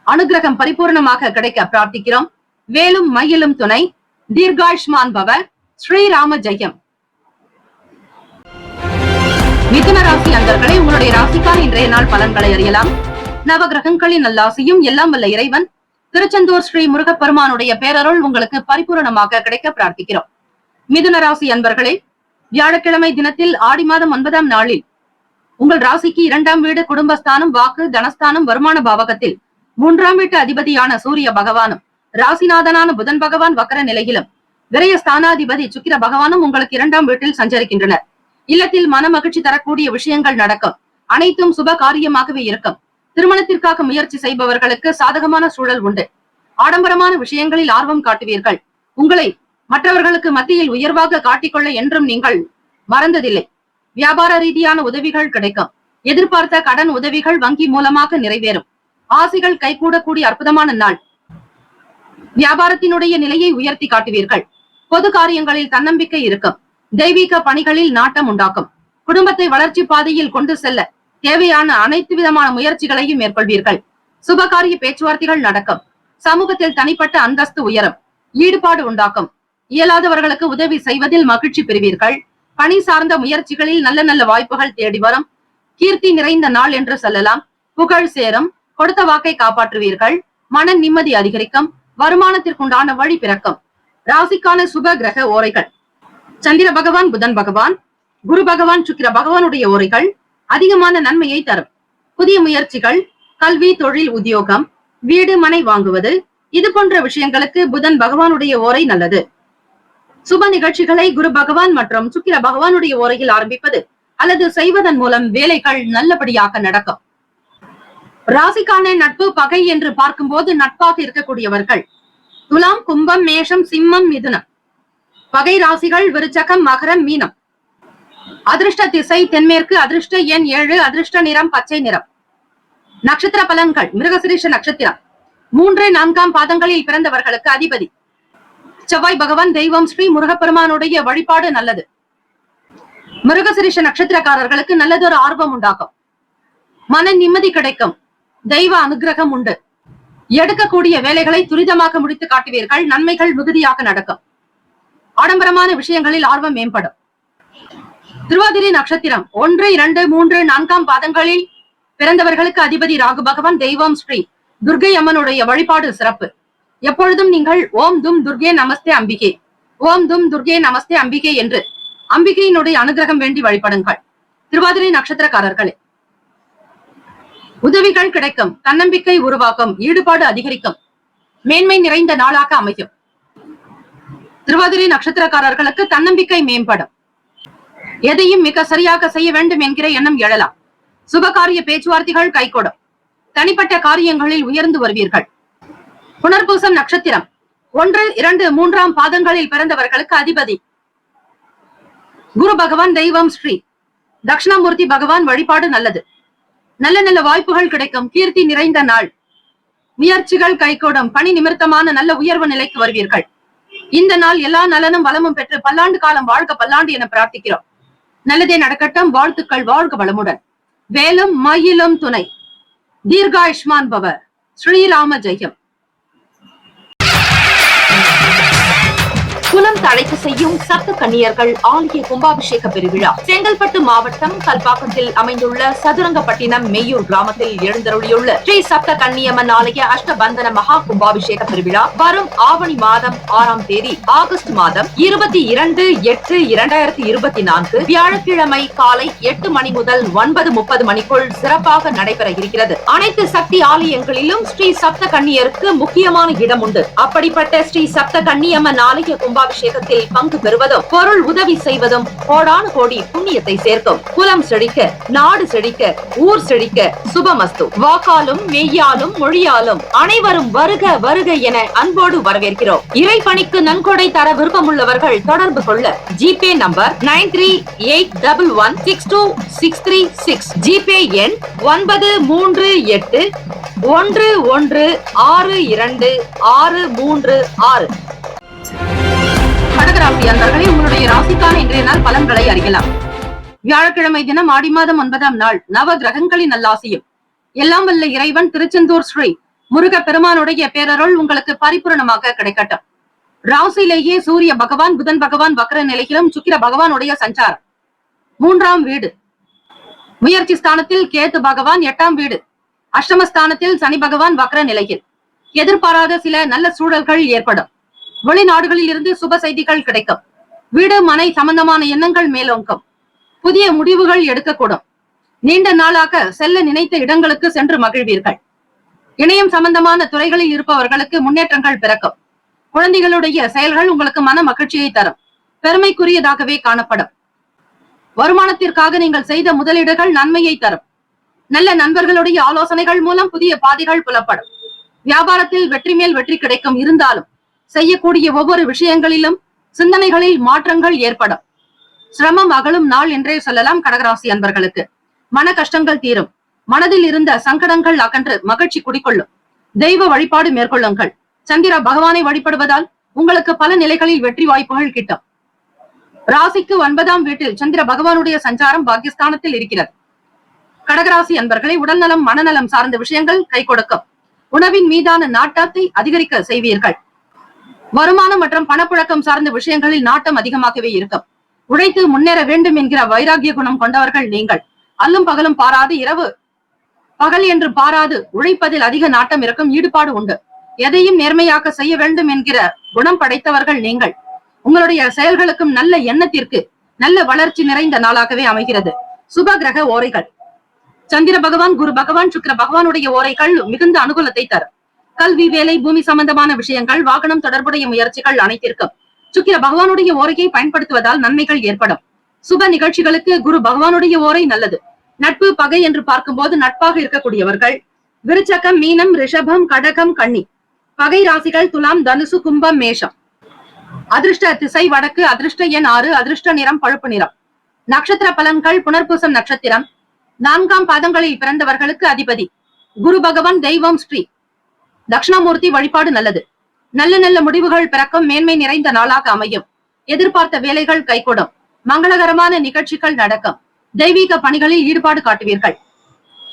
அனுகிரகம் பரிபூர்ணமாக கிடைக்க பிரார்த்திக்கிறோம். வேலும் மயிலும் துணை. தீர்காயுஷ்மான் பவ. ஸ்ரீராம ஜெயம். மிதுன ராசி அன்பர்களே, உங்களுடைய ராசிக்கான இன்றைய நாள் பலன்களை அறியலாம். நவகிரகங்களின் நல்லாசியும் எல்லாம் வல்ல இறைவன் திருச்செந்தூர் ஸ்ரீ முருகப்பெருமானுடைய பேரருள் உங்களுக்கு பரிபூரணமாக கிடைக்க பிரார்த்திக்கிறோம். மிதுன ராசி அன்பர்களே, வியாழக்கிழமை தினத்தில் ஆடி மாதம் 9ஆம் நாளில் உங்கள் ராசிக்கு 2ஆம் வீடு குடும்பஸ்தானம், வாக்கு, தனஸ்தானம், வருமான பாவகத்தில் 3ஆம் வீட்டு அதிபதியான சூரிய பகவானும் ராசிநாதனான புதன் பகவான் வக்கர நிலையிலும் விரய ஸ்தானாதிபதி சுக்கிர பகவானும் உங்களுக்கு 2ஆம் வீட்டில் சஞ்சரிக்கின்றனர். இல்லத்தில் மன மகிழ்ச்சி தரக்கூடிய விஷயங்கள் நடக்கும். அனைத்தும் சுப காரியமாகவே இருக்கும். திருமணத்திற்காக முயற்சி செய்பவர்களுக்கு சாதகமான சூழல் உண்டு. ஆடம்பரமான விஷயங்களில் ஆர்வம் காட்டுவீர்கள். உங்களை மற்றவர்களுக்கு மத்தியில் உயர்வாக காட்டிக்கொள்ள என்றும் நீங்கள் மறந்ததில்லை. வியாபார ரீதியான உதவிகள் கிடைக்கும். எதிர்பார்த்த கடன் உதவிகள் வங்கி மூலமாக நிறைவேறும். ஆசைகள் கைகூடக்கூடிய அற்புதமான நாள். வியாபாரத்தினுடைய நிலையை உயர்த்தி காட்டுவீர்கள். பொது காரியங்களில் தன்னம்பிக்கை இருக்கும். தெய்வீக பணிகளில் நாட்டம் உண்டாக்கும். குடும்பத்தை வளர்ச்சி பாதையில் கொண்டு செல்ல தேவையான அனைத்து விதமான முயற்சிகளையும் மேற்கொள்வீர்கள். சுபகாரிய பேச்சுவார்த்தைகள் நடக்கும். சமூகத்தில் தனிப்பட்ட அந்தஸ்து உயரும். ஈடுபாடு உண்டாக்கும். இயலாதவர்களுக்கு உதவி செய்வதில் மகிழ்ச்சி பெறுவீர்கள். பணி சார்ந்த முயற்சிகளில் நல்ல நல்ல வாய்ப்புகள் தேடி வரும். கீர்த்தி நிறைந்த நாள் என்று சொல்லலாம். புகழ் சேரும். கொடுத்த வாக்கை காப்பாற்றுவீர்கள். மன நிம்மதி அதிகரிக்கும். வருமானத்திற்குண்டான வழி பிறக்கும். ராசிக்கான சுப கிரக ஓரைகள்: சந்திர பகவான், புதன் பகவான், குரு பகவான், சுக்கிர பகவானுடைய ஓரைகள் அதிகமான நன்மையை தரும். புதிய முயற்சிகள், கல்வி, தொழில், உத்தியோகம், வீடு, மனை வாங்குவது, இது போன்ற விஷயங்களுக்கு புதன் பகவானுடைய ஓரை நல்லது. சுப நிகழ்ச்சிகளை குரு பகவான் மற்றும் சுக்கிர பகவானுடைய ஓரையில் ஆரம்பிப்பது அல்லது செய்வதன் மூலம் வேலைகள் நல்லபடியாக நடக்கும். ராசிக்கான நட்பு பகை என்று பார்க்கும்போது நட்பாக இருக்கக்கூடியவர்கள் துலாம், கும்பம், மேஷம், சிம்மம், மிதுனம். பகை ராசிகள் விருச்சகம், மகரம், மீனம். அதிர்ஷ்ட திசை தென்மேற்கு. அதிர்ஷ்ட எண் 7. அதிர்ஷ்ட நிறம் பச்சை நிறம். நட்சத்திர பலன்கள்: மிருகசிரீஷ நட்சத்திரம் 3, 4ஆம் பாதங்களில் பிறந்தவர்களுக்கு அதிபதி செவ்வாய் பகவான் தெய்வம் ஸ்ரீ முருகப்பெருமானுடைய வழிபாடு நல்லது. மிருகசிரீஷ நட்சத்திரக்காரர்களுக்கு நல்லதொரு ஆர்வம் உண்டாகும். மன நிம்மதி கிடைக்கும். தெய்வ அனுகிரகம் உண்டு. எடுக்கக்கூடிய வேலைகளை துரிதமாக முடித்து காட்டுவீர்கள். நன்மைகள் மிகுதியாக நடக்கும். ஆடம்பரமான விஷயங்களில் ஆர்வம் மேம்படும். திருவாதிரை நட்சத்திரம் 1, 2, 3, 4ஆம் பாதங்களில் பிறந்தவர்களுக்கு அதிபதி ராகு பகவான் தெய்வம் ஸ்ரீ துர்கை அம்மனுடைய வழிபாடு சிறப்பு. எப்பொழுதும் நீங்கள் ஓம் தும் துர்கே நமஸ்தே அம்பிகே, ஓம் தும் துர்கே நமஸ்தே அம்பிகே என்று அம்பிகையினுடைய அனுகிரகம் வேண்டி வழிபடுங்கள். திருவாதிரை நட்சத்திரக்காரர்களே, உதவிகள் கிடைக்கும். தன்னம்பிக்கை உருவாக்கும். ஈடுபாடு அதிகரிக்கும். மேன்மை நிறைந்த நாளாக அமையும். திருவாதிரை நட்சத்திரக்காரர்களுக்கு தன்னம்பிக்கை மேம்படும். எதையும் மிக சரியாக செய்ய வேண்டும் என்கிற எண்ணம் எழலாம். சுபகாரிய பேச்சுவார்த்தைகள் கைகூடும். தனிப்பட்ட காரியங்களில் உயர்ந்து வருவீர்கள். புனர்பூசம் நட்சத்திரம் 1, 2, 3ஆம் பாதங்களில் பிறந்தவர்களுக்கு அதிபதி குரு பகவான் தெய்வம் ஸ்ரீ தட்சிணாமூர்த்தி பகவான் வழிபாடு நல்லது. நல்ல நல்ல வாய்ப்புகள் கிடைக்கும். கீர்த்தி நிறைந்த நாள். முயற்சிகள் கைகூடும். பணி நிமித்தமான நல்ல உயர்வு நிலைக்கு வருவீர்கள். இந்த நாள் எல்லா நலனும் வளமும் பெற்று பல்லாண்டு காலம் வாழ்க பல்லாண்டு என பிரார்த்திக்கிறோம். நல்லதே நடக்கட்டும். வாழ்த்துக்கள். வாழ்க வளமுடன். வேலும் மயிலும் துணை. தீர்காயுஷ்மான் பவ. ஸ்ரீராம ஜெயம். குலம் தழைக்க செய்யும் சப்த கன்னியர்கள் ஆலய கும்பாபிஷேக பெருவிழா செங்கல்பட்டு மாவட்டம் கல்பாக்கத்தில் அமைந்துள்ள சதுரங்கப்பட்டினம் மெய்யூர் கிராமத்தில் எழுந்தருளியுள்ள ஸ்ரீ சப்த கன்னியம்மன் ஆலய அஷ்டபந்தன மகா கும்பாபிஷேக பெருவிழா வரும் ஆவணி மாதம் 6ஆம் தேதி ஆகஸ்ட் மாதம் 22/8/2024 வியாழக்கிழமை காலை 8 மணி முதல் 9:30 மணிக்குள் சிறப்பாக நடைபெற இருக்கிறது. அனைத்து சக்தி ஆலயங்களிலும் ஸ்ரீ சப்த கன்னியருக்கு முக்கியமான இடம் உண்டு. அப்படிப்பட்ட ஸ்ரீ சப்த கன்னியம்மன் ஆலய கும்பாபிஷேகத்தில் பங்கு பெறுவதும் பொருள் உதவி செய்வதும் கோடானு கோடி புண்ணியத்தை சேர்க்கும். குலம் செழிக்க, நாடு செழிக்க, ஊர் செழிக்க சுபமஸ்து. வாக்காலும் மெய்யாலும் மொழியாலும் அனைவரும் வருக வருக என அன்போடு வரவேற்கிறோம். இறைப்பணிக்கு நன்கொடை தர விருப்பமுள்ளவர்கள் தொடர்பு கொள்ள ஜிபே நம்பர் 9381162636, ஜிபே எண் 9381162636. கடகராசி அன்பர்களே, உங்களுடைய ராசிக்கான இன்றைய நாள் பலன்களை அறியலாம். வியாழக்கிழமை தினம் ஆடி மாதம் 9ஆம் நாள் நவ கிரகங்களின் நல்லாசியும் எல்லாம் வல்ல இறைவன் திருச்செந்தூர் ஸ்ரீ முருக பெருமானுடைய பேரருள் உங்களுக்கு பரிபூரணமாக கிடைக்கட்டும். ராசியிலேயே சூரிய பகவான், புதன் பகவான் வக்ர நிலையிலும் சுக்கிர பகவானுடைய சஞ்சாரம் 3ஆம் வீடு, முயற்சி ஸ்தானத்தில் கேது பகவான் 8ஆம் வீடு, அஷ்டமஸ்தானத்தில் சனி பகவான் வக்ர நிலையில். எதிர்பாராத சில நல்ல சூழல்கள் ஏற்படும். வெளிநாடுகளில் இருந்து சுப செய்திகள் கிடைக்கும். வீடு மனை சம்பந்தமான எண்ணங்கள் மேலோங்கும். புதிய முடிவுகள் எடுக்கக்கூடும். நீண்ட நாளாக செல்ல நினைத்த இடங்களுக்கு சென்று மகிழ்வீர்கள். இணையம் சம்பந்தமான துறைகளில் இருப்பவர்களுக்கு முன்னேற்றங்கள் பிறக்கும். குழந்தைகளுடைய செயல்கள் உங்களுக்கு மன மகிழ்ச்சியை தரும். பெருமைக்குரியதாகவே காணப்படும். வருமானத்திற்காக நீங்கள் செய்த முதலீடுகள் நன்மையை தரும். நல்ல நண்பர்களுடைய ஆலோசனைகள் மூலம் புதிய பாதைகள் புலப்படும். வியாபாரத்தில் வெற்றி மேல் வெற்றி கிடைக்கும். இருந்தாலும் செய்யக்கூடிய ஒவ்வொரு விஷயங்களிலும் சிந்தனைகளில் மாற்றங்கள் ஏற்படும். சிரமம் அகலும் நாள் என்றே சொல்லலாம். கடகராசி அன்பர்களுக்கு மன கஷ்டங்கள் தீரும். மனதில் இருந்த சங்கடங்கள் அகன்று மகிழ்ச்சி குடிக்கொள்ளும். தெய்வ வழிபாடு மேற்கொள்ளுங்கள். சந்திர பகவானை வழிபடுவதால் உங்களுக்கு பல நிலைகளில் வெற்றி வாய்ப்புகள் கிட்டும். ராசிக்கு 9ஆம் வீட்டில் சந்திர பகவானுடைய சஞ்சாரம் பாக்கியஸ்தானத்தில் இருக்கிறது. கடகராசி அன்பர்களை உடல்நலம் மனநலம் சார்ந்த விஷயங்கள் கை கொடுக்கும். உணவின் மீதான நாட்டத்தை அதிகரிக்க செய்வீர்கள். வருமானம் மற்றும் பணப்புழக்கம் சார்ந்த விஷயங்களில் நாட்டம் அதிகமாகவே இருக்கும். உழைத்து முன்னேற வேண்டும் என்கிற வைராகிய குணம் கொண்டவர்கள் நீங்கள். அல்லும் பகலும் பாராது, இரவு பகல் என்று பாராது உழைப்பதில் அதிக நாட்டம் இருக்கும். ஈடுபாடு உண்டு. எதையும் நேர்மையாக செய்ய வேண்டும் என்கிற குணம் படைத்தவர்கள் நீங்கள். உங்களுடைய செயல்களுக்கும் நல்ல எண்ணத்திற்கு நல்ல வளர்ச்சி நிறைந்த நாளாகவே அமைகிறது. சுப கிரக ஓரைகள் சந்திர பகவான், குரு பகவான், சுக்கிர பகவானுடைய ஓரைகள் மிகுந்த அனுகூலத்தை தரும். கல்வி, வேலை, பூமி சம்பந்தமான விஷயங்கள், வாகனம் தொடர்புடைய முயற்சிகள் அனைத்திற்கும் சுக்கிர பகவானுடைய ஓரையை பயன்படுத்துவதால் நன்மைகள் ஏற்படும். சுப நிகழ்ச்சிகளுக்கு குரு பகவானுடைய ஓரை நல்லது. நட்பு, பகை என்று பார்க்கும்போது நட்பாக இருக்கக்கூடியவர்கள் விருச்சகம், மீனம், ரிஷபம், கடகம், கன்னி. பகை ராசிகள் துலாம், தனுசு, கும்பம், மேஷம். அதிர்ஷ்ட திசை வடக்கு. அதிர்ஷ்ட எண் 6. அதிர்ஷ்ட நிறம் பழுப்பு நிறம். நட்சத்திர பலன்கள் புனர்பூசம் நட்சத்திரம் 4ஆம் பாதங்களில் பிறந்தவர்களுக்கு அதிபதி குரு பகவான். தெய்வம் ஸ்ரீ தட்சிணாமூர்த்தி வழிபாடு நல்லது. நல்ல நல்ல முடிவுகள் பிறக்கும். மேன்மை நிறைந்த நாளாக அமையும். எதிர்பார்த்த வேலைகள் கைகூடும். மங்களகரமான நிகழ்ச்சிகள் நடக்கும். தெய்வீக பணிகளில் ஈடுபாடு காட்டுவீர்கள்.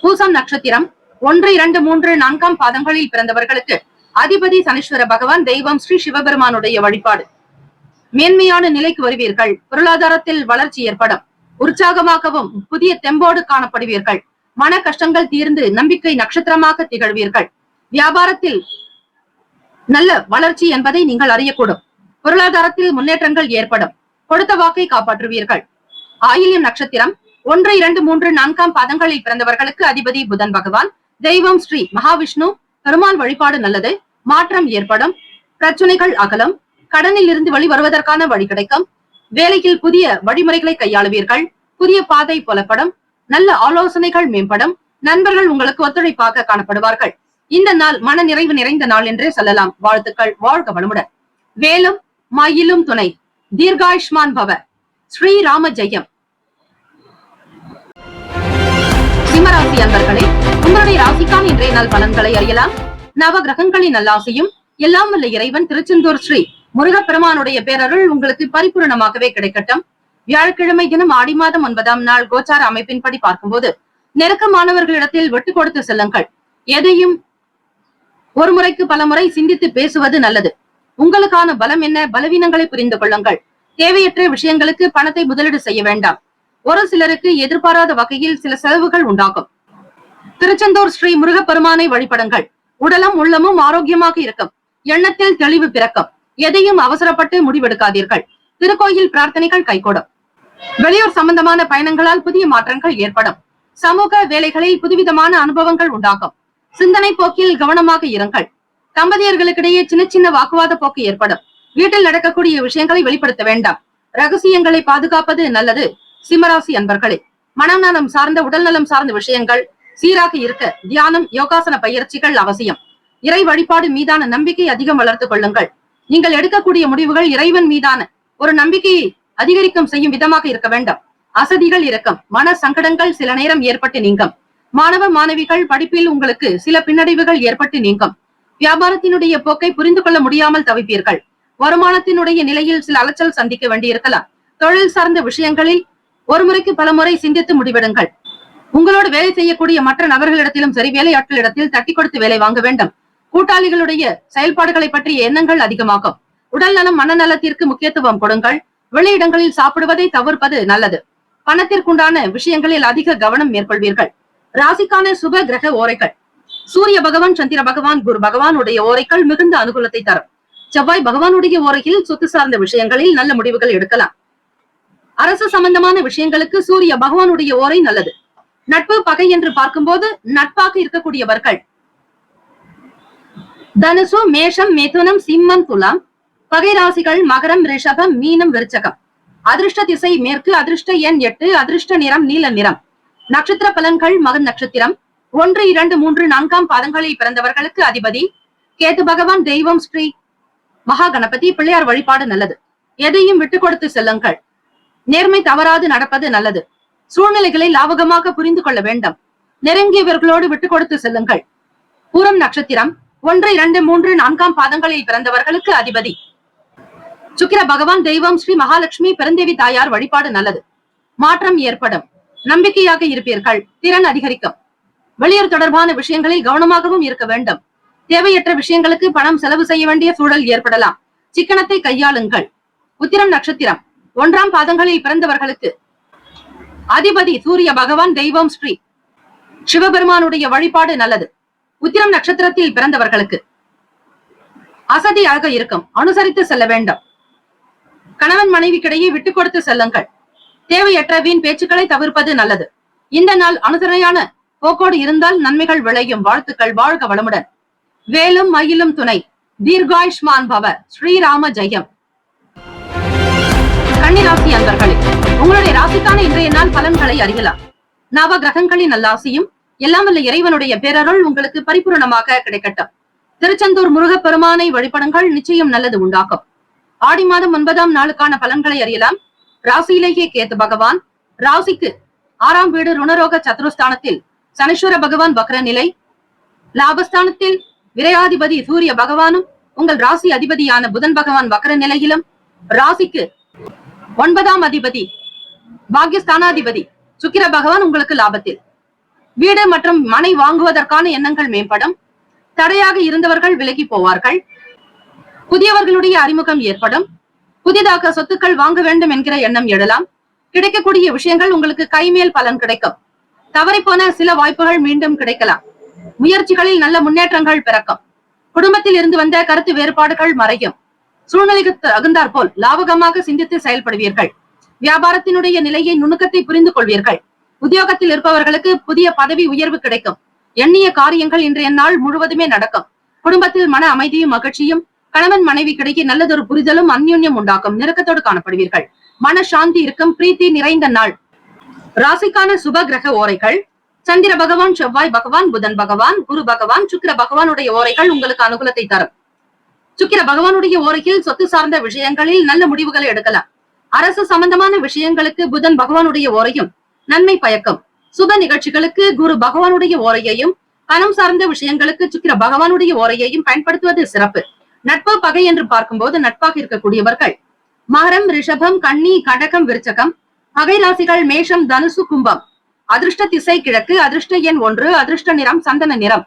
பூசம் நட்சத்திரம் 1, 2, 3, 4ஆம் பாதங்களில் பிறந்தவர்களுக்கு அதிபதி சனீஸ்வர பகவான். தெய்வம் ஸ்ரீ சிவபெருமானுடைய வழிபாடு. மேன்மையான நிலைக்கு வருவீர்கள். பொருளாதாரத்தில் வளர்ச்சி ஏற்படும். உற்சாகமாகவும் புதிய தெம்போடு காணப்படுவீர்கள். மன கஷ்டங்கள் தீர்ந்து நம்பிக்கை நட்சத்திரமாக திகழ்வீர்கள். வியாபாரத்தில் நல்ல வளர்ச்சி என்பதை நீங்கள் அறியக்கூடும். பொருளாதாரத்தில் முன்னேற்றங்கள் ஏற்படும். கொடுத்த வாக்கை காப்பாற்றுவீர்கள். ஆயில்யம் நட்சத்திரம் 1, 2, 3, 4ஆம் பாதங்களில் பிறந்தவர்களுக்கு அதிபதி புதன் பகவான். தெய்வம் ஸ்ரீ மகாவிஷ்ணு. பெருமாள் வழிபாடு நல்லது. மாற்றம் ஏற்படும். பிரச்சனைகள் அகலும். கடனில் இருந்து வெளிவருவதற்கான வழி கிடைக்கும். வேலையில் புதிய வழிமுறைகளை கையாளுவீர்கள். புதிய பாதை புலப்படும். நல்ல ஆலோசனைகள் மேம்படும். நண்பர்கள் உங்களுக்கு ஒத்துழைப்பாக காணப்படுவார்கள். இந்த நாள் மன நிறைவு நிறைந்த நாள் என்றே சொல்லலாம். வாழ்த்துக்கள். வாழ்க வளமுடன். வேலும் மயிலும் துணை. தீர்காயுஷ்மான் பவ. ஸ்ரீராம ஜெயம். சிம்மராசி அன்பர்களே, உங்களுடைய ராசிக்கான இன்றைய நாள் பலன்களை அறியலாம். நவ கிரகங்களின் நல்லாசையும் எல்லாம் வல்ல இறைவன் திருச்செந்தூர் ஸ்ரீ முருகப்பெருமானுடைய பேரருள் உங்களுக்கு பரிபூரணமாகவே கிடைக்கட்டும். வியாழக்கிழமை தினம் ஆடி மாதம் 9ஆம் நாள் கோச்சார அமைப்பின்படி பார்க்கும்போது நெருக்கமானவர்களிடத்தில் விட்டு கொடுத்து செல்லுங்கள். எதையும் ஒரு முறைக்கு பல முறை சிந்தித்து பேசுவது நல்லது. உங்களுக்கான பலம் என்ன, பலவீனங்களை புரிந்து கொள்ளுங்கள். தேவையற்ற விஷயங்களுக்கு பணத்தை முதலீடு செய்ய வேண்டாம். ஒரு சிலருக்கு எதிர்பாராத வகையில் சில செலவுகள் உண்டாகும். திருச்செந்தூர் ஸ்ரீ முருகப்பெருமானை வழிபடுங்கள். உடலும் உள்ளமும் ஆரோக்கியமாக இருக்கும். எண்ணத்தில் தெளிவு பிறக்கும். எதையும் அவசரப்பட்டு முடிவெடுக்காதீர்கள். திருக்கோயில் பிரார்த்தனைகள் கைகூடும். வெளியூர் சம்பந்தமான பயணங்களால் புதிய மாற்றங்கள் ஏற்படும். சமூக வேலைகளில் புதுவிதமான அனுபவங்கள் உண்டாகும். சிந்தனை போக்கில் கவனமாக இருங்கள். தம்பதியர்களுக்கிடையே சின்ன சின்ன வாக்குவாத போக்கு ஏற்படும். வீட்டில் நடக்கக்கூடிய விஷயங்களை வெளிப்படுத்த வேண்டாம். ரகசியங்களை பாதுகாப்பது நல்லது. சிம்மராசி அன்பர்களே, மனநலம் சார்ந்த உடல் நலம் சார்ந்த விஷயங்கள் சீராக இருக்க தியானம், யோகாசன பயிற்சிகள் அவசியம். இறை வழிபாடு மீதான நம்பிக்கை அதிகம் வளர்த்துக் கொள்ளுங்கள். நீங்கள் எடுக்கக்கூடிய முடிவுகள் இறைவன் மீதான ஒரு நம்பிக்கையை அதிகரிக்கும் செய்யும் விதமாக இருக்க வேண்டும். அசதிகள் இருக்கும். மன சங்கடங்கள் சில நேரம் ஏற்பட்டு நீங்கும். மாணவ மாணவிகள் படிப்பில் உங்களுக்கு சில பின்னடைவுகள் ஏற்பட்டு நீங்கும். வியாபாரத்தினுடைய போக்கை புரிந்து கொள்ள முடியாமல் தவிப்பீர்கள். வருமானத்தினுடைய நிலையில் சில அலைச்சல் சந்திக்க வேண்டியிருக்கலாம். தொழில் சார்ந்த விஷயங்களில் ஒரு முறைக்கு பல முறை சிந்தித்து முடிவெடுங்கள். உங்களோடு வேலை செய்யக்கூடிய மற்ற நபர்களிடத்திலும் சரி, வேலையாட்களிடத்தில் தட்டி கொடுத்து வேலை வாங்க வேண்டும். கூட்டாளிகளுடைய செயல்பாடுகளை பற்றிய எண்ணங்கள் அதிகமாகும். உடல் நலம், மனநலத்திற்கு முக்கியத்துவம் கொடுங்கள். வெளியிடங்களில் சாப்பிடுவதை தவிர்ப்பது நல்லது. பணத்திற்குண்டான விஷயங்களில் அதிக கவனம் மேற்கொள்வீர்கள். ராசிக்கான சுப கிரக ஓரைகள்: சூரிய பகவான், சந்திர பகவான், குரு பகவானுடைய ஓரைகள் மிகுந்த அனுகூலத்தை தரும். செவ்வாய் பகவானுடைய ஓரையில் சொத்து சார்ந்த விஷயங்களில் நல்ல முடிவுகள் எடுக்கலாம். அரசு சம்பந்தமான விஷயங்களுக்கு சூரிய பகவானுடைய ஓரை நல்லது. நட்பு பகை என்று பார்க்கும்போது நட்பாக இருக்கக்கூடியவர்கள் தனுசு, மேஷம், மிதுனம், சிம்மம், துலாம். பகை ராசிகள் மகரம், ரிஷபம், மீனம், விருச்சகம். அதிர்ஷ்ட திசை மேற்கு. அதிர்ஷ்ட எண் 8. அதிர்ஷ்ட நிறம் நீல நிறம். நட்சத்திர பலன்கள்: மகன் நட்சத்திரம் 1, 2, 3, 4 பாதங்களில் பிறந்தவர்களுக்கு அதிபதி கேது பகவான். தெய்வம் ஸ்ரீ மகா கணபதி. பிள்ளையார் வழிபாடு நல்லது. எதையும் விட்டு கொடுத்து செல்லுங்கள். நேர்மை தவறாது நடப்பது நல்லது. சூழ்நிலைகளை லாபகமாக புரிந்து கொள்ள வேண்டும். நெருங்கியவர்களோடு விட்டு கொடுத்து செல்லுங்கள். பூரம் நட்சத்திரம் 1, 2, 3, 4 பாதங்களில் பிறந்தவர்களுக்கு அதிபதி சுக்கிர பகவான். தெய்வம் ஸ்ரீ மகாலட்சுமி. பெருந்தேவி தாயார் வழிபாடு நல்லது. மாற்றம் ஏற்படும். நம்பிக்கையாக இருப்பீர்கள். திறன் அதிகரிக்கும். வெளியூர் தொடர்பான விஷயங்களில் கவனமாகவும் இருக்க வேண்டும். தேவையற்ற விஷயங்களுக்கு பணம் செலவு செய்ய வேண்டிய சூழல் ஏற்படலாம். சிக்கனத்தை கையாளுங்கள். உத்திரம் நட்சத்திரம் 1 பாதங்களில் பிறந்தவர்களுக்கு அதிபதி சூரிய பகவான். தெய்வம் ஸ்ரீ சிவபெருமானுடைய வழிபாடு நல்லது. உத்திரம் நட்சத்திரத்தில் பிறந்தவர்களுக்கு அசதியாக இருக்கும். அனுசரித்து செல்ல வேண்டும். கணவன் மனைவிக்கிடையே விட்டு கொடுத்து செல்லுங்கள். தேவையற்ற வீண் பேச்சுக்களை தவிர்ப்பது நல்லது. இந்த நாள் அனுசரணையான போக்கோடு இருந்தால் நன்மைகள் விளையும். வாழ்த்துக்கள். வாழ்க வளமுடன். வேலும் மயிலும் துணை. தீர்காயுஷ்மான் பவ. ஸ்ரீராம ஜெயம். கன்னிராசி அன்பர்களே, உங்களுடைய ராசிக்கான இன்றைய நாள் பலன்களை அறியலாம். நவ கிரகங்களின் நல்லாசியும் எல்லாம் வல்ல இறைவனுடைய பேரருள் உங்களுக்கு பரிபூரணமாக கிடைக்கட்டும். திருச்செந்தூர் முருகப்பெருமானை வழிபடுங்கள். நிச்சயம் நல்லது உண்டாகும். ஆடி மாதம் 9ஆம் நாளுக்கான பலன்களை அறியலாம். ராசியிலேயே கேத்து பகவான். ராசிக்கு 6ஆம் வீடு ருணரோக சத்துருஸ்தானத்தில் சனீஸ்வர பகவான் வக்ர நிலை. லாபஸ்தானத்தில் விரையாதிபதி சூரிய பகவானும் உங்கள் ராசி அதிபதியான புதன் பகவான் வக்ர நிலையிலும், ராசிக்கு 9ஆம் அதிபதி பாக்யஸ்தானாதிபதி சுக்கிர பகவான் உங்களுக்கு லாபத்தில். வீடு மற்றும் மனை வாங்குவதற்கான எண்ணங்கள் மேம்படும். தடையாக இருந்தவர்கள் விலகி போவார்கள். புதியவர்களுடைய அறிமுகம் ஏற்படும். புதிதாக சொத்துக்கள் வாங்க வேண்டும் என்கிற எண்ணம் எழலாம். கிடைக்கக்கூடிய விஷயங்கள் உங்களுக்கு கைமேல் பலன் கிடைக்கும். தவறிப்போன சில வாய்ப்புகள் மீண்டும் கிடைக்கலாம். முயற்சிகளில் நல்ல முன்னேற்றங்கள் பிறக்கும். குடும்பத்தில் இருந்து வந்த கருத்து வேறுபாடுகள் மறையும். சூழ்நிலைக்கு தகுந்தாற் போல் லாபகமாக சிந்தித்து செயல்படுவீர்கள். வியாபாரத்தினுடைய நிலையை நுணுக்கத்தை புரிந்து கொள்வீர்கள். உத்தியோகத்தில் இருப்பவர்களுக்கு புதிய பதவி உயர்வு கிடைக்கும். எண்ணிய காரியங்கள் இன்றைய நாள் முழுவதுமே நடக்கும். குடும்பத்தில் மன அமைதியும் மகிழ்ச்சியும், கணவன் மனைவிக்கிடையே நல்லதொரு புரிதலும் அந்யோன்யம் உண்டாக்கும். நெருக்கத்தோடு காணப்படுவீர்கள். மன சாந்தி இருக்கும். பிரீத்தி நிறைந்த நாள். ராசிக்கான சுப கிரக ஓரைகள்: சந்திர பகவான், செவ்வாய் பகவான், புதன் பகவான், குரு பகவான், சுக்கிர பகவானுடைய ஓரைகள் உங்களுக்கு அனுகூலத்தை தரும். சுக்கிர பகவானுடைய ஓரையில் சொத்து சார்ந்த விஷயங்களில் நல்ல முடிவுகளை எடுக்கலாம். அரசு சம்பந்தமான விஷயங்களுக்கு புதன் பகவானுடைய ஓரையும் நன்மை பயக்கும். சுப நிகழ்ச்சிகளுக்கு குரு பகவானுடைய ஓரையையும், பணம் சார்ந்த விஷயங்களுக்கு சுக்கிர பகவானுடைய ஓரையையும் பயன்படுத்துவது சிறப்பு. நட்பு பகை என்று பார்க்கும்போது நட்பாக இருக்கக்கூடியவர்கள் மகரம், ரிஷபம், கன்னி, கடகம், விருச்சகம். பகை ராசிகள் மேஷம், தனுசு, கும்பம். அதிர்ஷ்ட திசை கிழக்கு. அதிர்ஷ்ட எண் 1. அதிர்ஷ்ட நிறம் சந்தன நிறம்.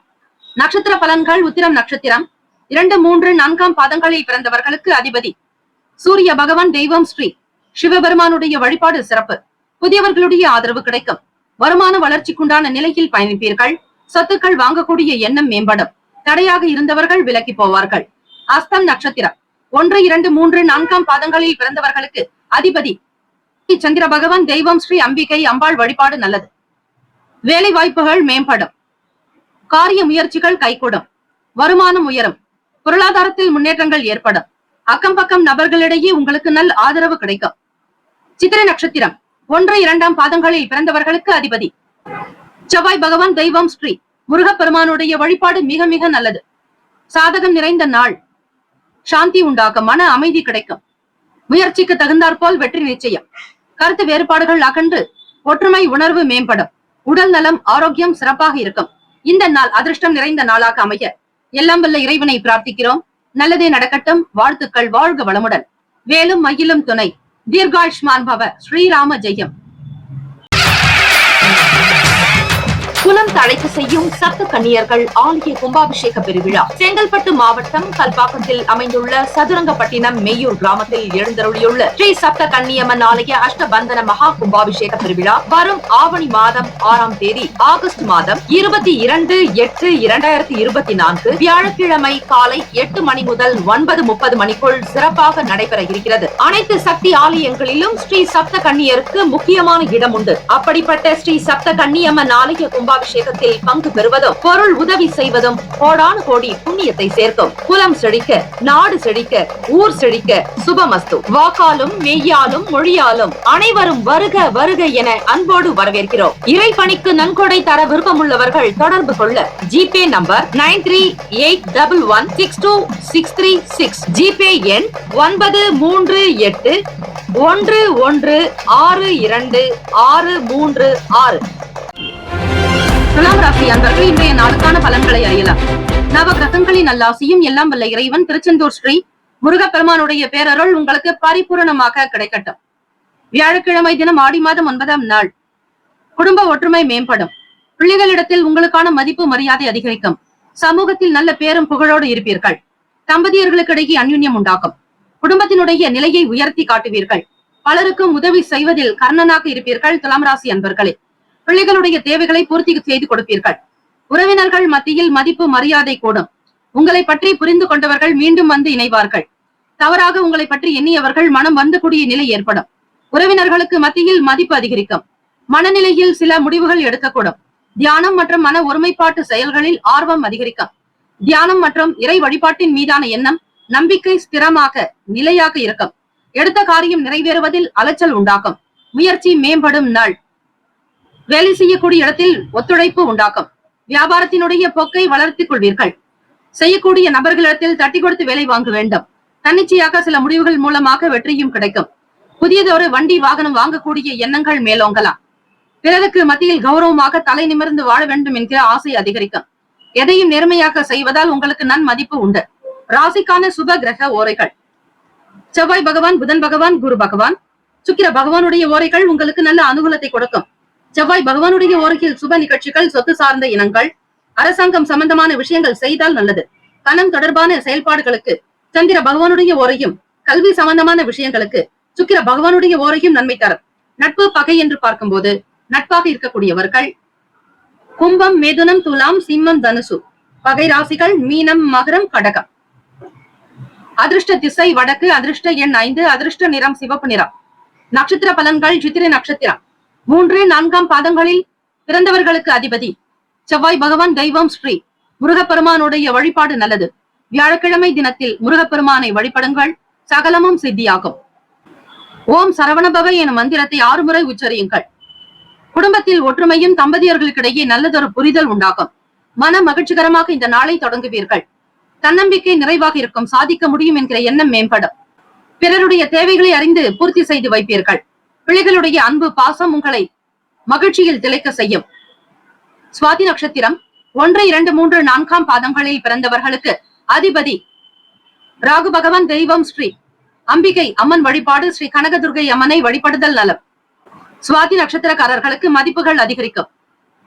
நட்சத்திர பலன்கள்: உத்திரம் நட்சத்திரம் 2, 3, 4ஆம் பாதங்களில் பிறந்தவர்களுக்கு அதிபதி சூரிய பகவான் தெய்வம் ஸ்ரீ சிவபெருமானுடைய வழிபாடு சிறப்பு. புதியவர்களுடைய ஆதரவு கிடைக்கும். வருமான வளர்ச்சிக்குண்டான நிலையில் பயணிப்பீர்கள். சொத்துக்கள் வாங்கக்கூடிய எண்ணம் மேம்படும். தடையாக இருந்தவர்கள் விலகி போவார்கள். அஸ்தம் நட்சத்திரம் 1, 2, 3, 4ஆம் பாதங்களில் பிறந்தவர்களுக்கு அதிபதி சந்திர பகவான் தெய்வம் ஸ்ரீ அம்பிகை அம்பாள் வழிபாடு நல்லது. வேலை வாய்ப்புகள் மேம்படும். காரிய முயற்சிகள் கைகூடும். வருமானம் உயரும். பொருளாதாரத்தில் முன்னேற்றங்கள் ஏற்படும். அக்கம் பக்கம் நபர்களிடையே உங்களுக்கு நல்ல ஆதரவு கிடைக்கும். சித்திரை நட்சத்திரம் 1, 2ஆம் பாதங்களில் பிறந்தவர்களுக்கு அதிபதி செவ்வாய் பகவான் தெய்வம் ஸ்ரீ முருகப்பெருமானுடைய வழிபாடு மிக மிக நல்லது. சாதகம் நிறைந்த நாள். சாந்தி உண்டாகும். மன அமைதி கிடைக்கும். முயற்சிக்கு தகுந்தாற்போல் வெற்றி நிச்சயம். கருத்து வேறுபாடுகள் அகன்று ஒற்றுமை உணர்வு மேம்படும். உடல் நலம் ஆரோக்கியம் சிறப்பாக இருக்கும். இந்த நாள் அதிர்ஷ்டம் நிறைந்த நாளாக அமைய எல்லாம் வல்ல இறைவனை பிரார்த்திக்கிறோம். நல்லதே நடக்கட்டும். வாழ்த்துக்கள். வாழ்க வளமுடன். வேலும் மயிலும் துணை. தீர்காயுஷ்மான் பவ. ஸ்ரீராம ஜெயம். குலம் தழைக்க செய்யும் சப்த கன்னியர்கள் ஆலய கும்பாபிஷேக பெருவிழா செங்கல்பட்டு மாவட்டம் கல்பாக்கத்தில் அமைந்துள்ள சதுரங்கப்பட்டினம் மெய்யூர் கிராமத்தில் எழுந்தருளியுள்ள ஸ்ரீ சப்த கன்னியம்மன் ஆலய அஷ்டபந்தன மகா கும்பாபிஷேக பெருவிழா வரும் ஆவணி மாதம் 6ஆம் தேதி ஆகஸ்ட் மாதம் 22/8/2024 வியாழக்கிழமை காலை 8 மணி முதல் 9:30 மணிக்குள் சிறப்பாக நடைபெற இருக்கிறது. அனைத்து சக்தி ஆலயங்களிலும் ஸ்ரீ சப்த கன்னியருக்கு முக்கியமான இடம் உண்டு. அப்படிப்பட்ட ஸ்ரீ சப்த கன்னியம்மன் ஆலய கும்பாபிஷேகத்தில் பங்கு பெறுவதும் பொருள் உதவி செய்வதும் கோடானு கோடி புண்ணியத்தை சேர்க்கும். குலம் செழிக்க, நாடு செழிக்க, ஊர் செழிக்க சுபமஸ்து. வாக்காலும் மெய்யாலும் மொழியாலும் அனைவரும் வருக வருக என அன்போடு வரவேற்கிறோம். இறைப்பணிக்கு நன்கொடை தர விருப்பமுள்ளவர்கள் தொடர்பு கொள்ள ஜிபே நம்பர் 9381162636 ஜிபே எண் 9381162636. துலாம் ராசி அன்பர்கள் இன்றைய நாளுக்கான பலன்களை அறியலாம். நவ கிரகங்களின் நல்லாசியும் எல்லாம் வல்ல இறைவன் திருச்செந்தூர் ஸ்ரீ முருகப்பெருமானுடைய பேரருள் உங்களுக்கு பரிபூரணமாக கிடைக்கட்டும். வியாழக்கிழமை தினம் ஆடி மாதம் 9ஆம் நாள். குடும்ப ஒற்றுமை மேம்படும். பிள்ளைகளிடத்தில் உங்களுக்கான மதிப்பு மரியாதை அதிகரிக்கும். சமூகத்தில் நல்ல பேரும் புகழோடு இருப்பீர்கள். தம்பதியர்களுக்கிடையே அந்யுன்யம் உண்டாகும். குடும்பத்தினுடைய நிலையை உயர்த்தி காட்டுவீர்கள். பலருக்கும் உதவி செய்வதில் கர்ணனாக இருப்பீர்கள். துலாம் ராசி அன்பர்களே, பிள்ளைகளுடைய தேவைகளை பூர்த்தி செய்து கொடுப்பீர்கள். உறவினர்கள் மத்தியில் மதிப்பு மரியாதை கூடும். உங்களை பற்றி புரிந்து கொண்டவர்கள் மீண்டும் வந்து இணைவார்கள். தவறாக உங்களை பற்றி எண்ணியவர்கள் மனம் வந்து கூடிய நிலை ஏற்படும். உறவினர்களுக்கு மத்தியில் மதிப்பு அதிகரிக்கும். மனநிலையில் சில முடிவுகள் எடுக்கக்கூடும். தியானம் மற்றும் மன ஒருமைப்பாட்டு செயல்களில் ஆர்வம் அதிகரிக்கும். தியானம் மற்றும் இறை வழிபாட்டின் மீதான எண்ணம் நம்பிக்கை ஸ்திரமாக நிலையாக இருக்கும். எடுத்த காரியம் நிறைவேறுவதில் அலைச்சல் உண்டாகும். முயற்சி மேம்படும் நாள். வேலை செய்யக்கூடிய இடத்தில் ஒத்துழைப்பு உண்டாக்கும். வியாபாரத்தினுடைய போக்கை வளர்த்துக் கொள்வீர்கள். செய்யக்கூடிய நபர்களிடத்தில் தட்டி கொடுத்து வேலை வாங்க வேண்டும். தன்னிச்சையாக சில முடிவுகள் மூலமாக வெற்றியும் கிடைக்கும். புதியதொரு வண்டி வாகனம் வாங்கக்கூடிய எண்ணங்கள் மேலோங்கலாம். பிறருக்கு மத்தியில் கௌரவமாக தலை நிமிர்ந்து வாழ வேண்டும் என்கிற ஆசை அதிகரிக்கும். எதையும் நேர்மையாக செய்வதால் உங்களுக்கு நன்மதிப்பு உண்டு. ராசிக்கான சுப கிரக ஓரைகள். செவ்வாய் பகவான், புதன் பகவான், குரு பகவான், சுக்கிர பகவானுடைய ஓரைகள் உங்களுக்கு நல்ல அனுகூலத்தை கொடுக்கும். செவ்வாய் பகவானுடைய ஓரையில் சுப நிகழ்ச்சிகள், சொத்து சார்ந்த இனங்கள், அரசாங்கம் சம்பந்தமான விஷயங்கள் செய்தால் நல்லது. பணம் தொடர்பான செயல்பாடுகளுக்கு சந்திர பகவானுடைய ஓரையும், கல்வி சம்பந்தமான விஷயங்களுக்கு சுக்கிர பகவானுடைய ஓரையும் நன்மை தரும். நட்பு பகை என்று பார்க்கும்போது நட்பாக இருக்கக்கூடியவர்கள் கும்பம், மிதுனம், துலாம், சிம்மம், தனுசு. பகை ராசிகள் மீனம், மகரம், கடகம். அதிர்ஷ்ட திசை வடக்கு. அதிர்ஷ்ட எண் 5. அதிர்ஷ்ட நிறம் சிவப்பு நிறம். நட்சத்திர பலன்கள். சித்திரை நட்சத்திரம் 3, 4ஆம் பாதங்களில் பிறந்தவர்களுக்கு அதிபதி செவ்வாய் பகவான் தெய்வம் ஸ்ரீ முருகப்பெருமானுடைய வழிபாடு நல்லது. வியாழக்கிழமை தினத்தில் முருகப்பெருமானை வழிபடுங்கள். சகலமும் சித்தியாகும். ஓம் சரவணபவ எனும் மந்திரத்தை 6 முறை உச்சரியுங்கள். குடும்பத்தில் ஒற்றுமையும் தம்பதியர்களுக்கிடையே நல்லதொரு புரிதல் உண்டாகும். மன மகிழ்ச்சிகரமாக இந்த நாளை தொடங்குவீர்கள். தன்னம்பிக்கை நிறைவாக இருக்கும். சாதிக்க முடியும் என்கிற எண்ணம் மேம்படும். பிறருடைய தேவைகளை அறிந்து பூர்த்தி செய்து வைப்பீர்கள். பிள்ளைகளுடைய அன்பு பாசம் உங்களை மகிழ்ச்சியில் திளைக்க செய்யும். சுவாதி நட்சத்திரம் 1, 2, 3, 4ஆம் பாதங்களில் பிறந்தவர்களுக்கு அதிபதி ராகு பகவான் தெய்வம் ஸ்ரீ அம்பிகை அம்மன் வழிபாடு. ஸ்ரீ கனகதுர்கை அம்மனை வழிபடுதல் நலம். சுவாதி நட்சத்திரக்காரர்களுக்கு மதிப்புகள் அதிகரிக்கும்.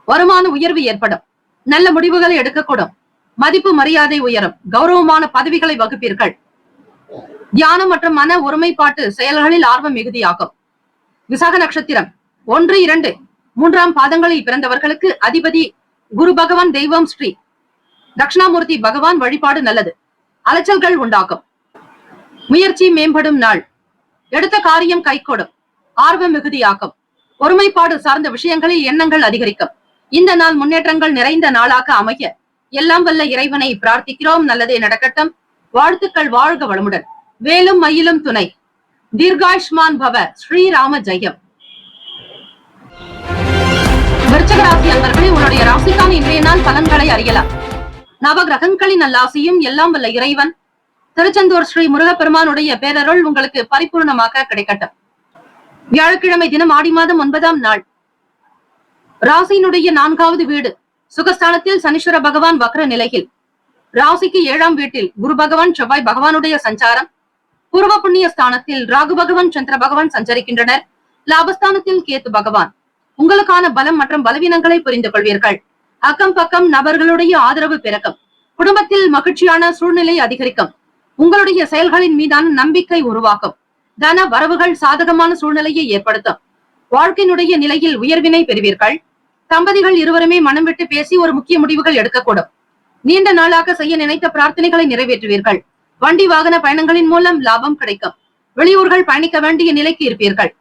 வருமான உயர்வு ஏற்படும். நல்ல முடிவுகளை எடுக்கக்கூடும். மதிப்பு மரியாதை உயரும், கௌரவமான பதவிகளை வகுப்பீர்கள். தியானம் மற்றும் மன ஒருமைப்பாட்டு செயல்களில் ஆர்வம் மிகுதியாகும். விசாக நட்சத்திரம் 1, 2, 3 பாதங்களில் பிறந்தவர்களுக்கு அதிபதி குரு பகவான், தெய்வம் ஸ்ரீ தட்சிணாமூர்த்தி பகவான் வழிபாடு நல்லது. அலைச்சல்கள் உண்டாகும். முயற்சி மேம்படும் நாள். எடுத்த காரியம் கைகூடும். ஆர்வம் மிகுதியாகும். ஒருமைப்பாடு சார்ந்த விஷயங்களில் எண்ணங்கள் அதிகரிக்கும். இந்த நாள் முன்னேற்றங்கள் நிறைந்த நாளாக அமைய எல்லாம் வல்ல இறைவனை பிரார்த்திக்கிறோம். நல்லதே நடக்கட்டும். வாழ்த்துக்கள். வாழ்க வளமுடன். வேலும் மயிலும் துணை. தீர்காயுஷ்மான் பவ. ஸ்ரீராம ஜெயம். விருச்சிக ராசி அன்பர்களே, உங்களுடைய ராசிக்கான இன்றைய நாள் பலன்களை அறியலாம். நவ கிரகங்களின் நல்லாசியும் எல்லாம் வல்ல இறைவன் திருச்செந்தூர் ஸ்ரீ முருகப்பெருமானுடைய பேரருள் உங்களுக்கு பரிபூர்ணமாக கிடைக்கட்டும். வியாழக்கிழமை தினம் ஆடி மாதம் 9ஆம் நாள். ராசியினுடைய 4வது வீடு சுகஸ்தானத்தில் சனீஸ்வர பகவான் வக்ர நிலையில், ராசிக்கு 7ஆம் வீட்டில் குரு பகவான் செவ்வாய் பகவானுடைய சஞ்சாரம், பூர்வ புண்ணிய ஸ்தானத்தில் ராகு பகவான் சந்திர பகவான் சஞ்சரிக்கின்றனர். லாபஸ்தானத்தில் கேத்து பகவான். உங்களுக்கான பலம் மற்றும் பலவீனங்களை புரிந்து கொள்வீர்கள். அக்கம் பக்கம் நபர்களுடைய ஆதரவு பிறக்கும். குடும்பத்தில் மகிழ்ச்சியான சூழ்நிலை அதிகரிக்கும். உங்களுடைய செயல்களின் மீதான நம்பிக்கை உருவாக்கும். தன வரவுகள் சாதகமான சூழ்நிலையை ஏற்படுத்தும். வாழ்க்கையினுடைய நிலையில் உயர்வினை பெறுவீர்கள். தம்பதிகள் இருவருமே மனம் விட்டு பேசி ஒரு முக்கிய முடிவுகள் எடுக்கக்கூடும். நீண்ட நாளாக செய்ய நினைத்த பிரார்த்தனைகளை நிறைவேற்றுவீர்கள். வண்டி வாகன பயணங்களின் மூலம் லாபம் கிடைக்கும். வெளியூர்கள் பயணிக்க வேண்டிய நிலைக்கு இருப்பீர்கள்.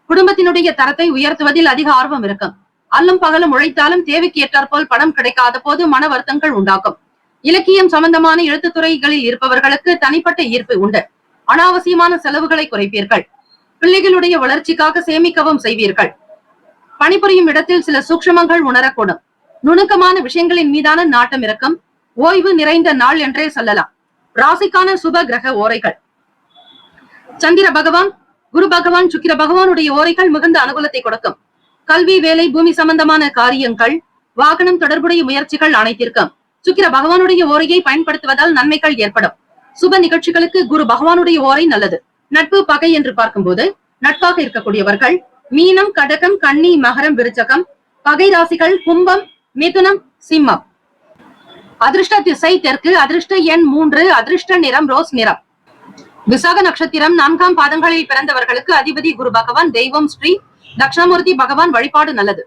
குடும்பத்தினுடைய தரத்தை உயர்த்துவதில் அதிக ஆர்வம் இருக்கும். அல்லும் பகலும் உழைத்தாலும் தேவைக்கு ஏற்றாற்போல் பணம் கிடைக்காத போது மன வருத்தங்கள் உண்டாகும். இலக்கியம் சம்பந்தமான எழுத்துத்துறைகளில் இருப்பவர்களுக்கு தனிப்பட்ட ஈர்ப்பு உண்டு. அனாவசியமான செலவுகளை குறைப்பீர்கள். பிள்ளைகளுடைய வளர்ச்சிக்காக சேமிக்கவும் செய்வீர்கள். பணிபுரியும் இடத்தில் சில சூக்ஷ்மங்கள் உணரக்கூடும். நுணுக்கமான விஷயங்களின் மீதான நாட்டம் இருக்கும். ஓய்வு நிறைந்த நாள் என்றே சொல்லலாம். ராசிக்கான சுப கிரக ஓரைகள். சந்திர பகவான், குரு பகவான், சுக்கிர பகவானுடைய ஓரைகள் மிகுந்த அனுகூலத்தை கொடுக்கும். கல்வி, வேலை, பூமி சம்பந்தமான காரியங்கள், வாகனம் தொடர்புடைய முயற்சிகள் அனைத்திற்கும் சுக்கிர பகவானுடைய ஓரையை பயன்படுத்துவதால் நன்மைகள் ஏற்படும். சுப நிகழ்ச்சிகளுக்கு குரு பகவானுடைய ஓரை நல்லது. நட்பு, பகை என்று பார்க்கும்போது நட்பாக இருக்கக்கூடியவர்கள் மீனம், கடகம், கன்னி, மகரம், விருச்சகம். பகை ராசிகள் கும்பம், மிதுனம், சிம்மம். அதிர்ஷ்ட திசை தெற்கு. அதிர்ஷ்ட எண் 3. அதிர்ஷ்ட நிறம் ரோஸ் நிறம். விசாக நட்சத்திரம் 4ஆம் பாதங்களில் பிறந்தவர்களுக்கு அதிபதி குரு பகவான், தெய்வம் ஸ்ரீ தட்சிணாமூர்த்தி பகவான் வழிபாடு நல்லது.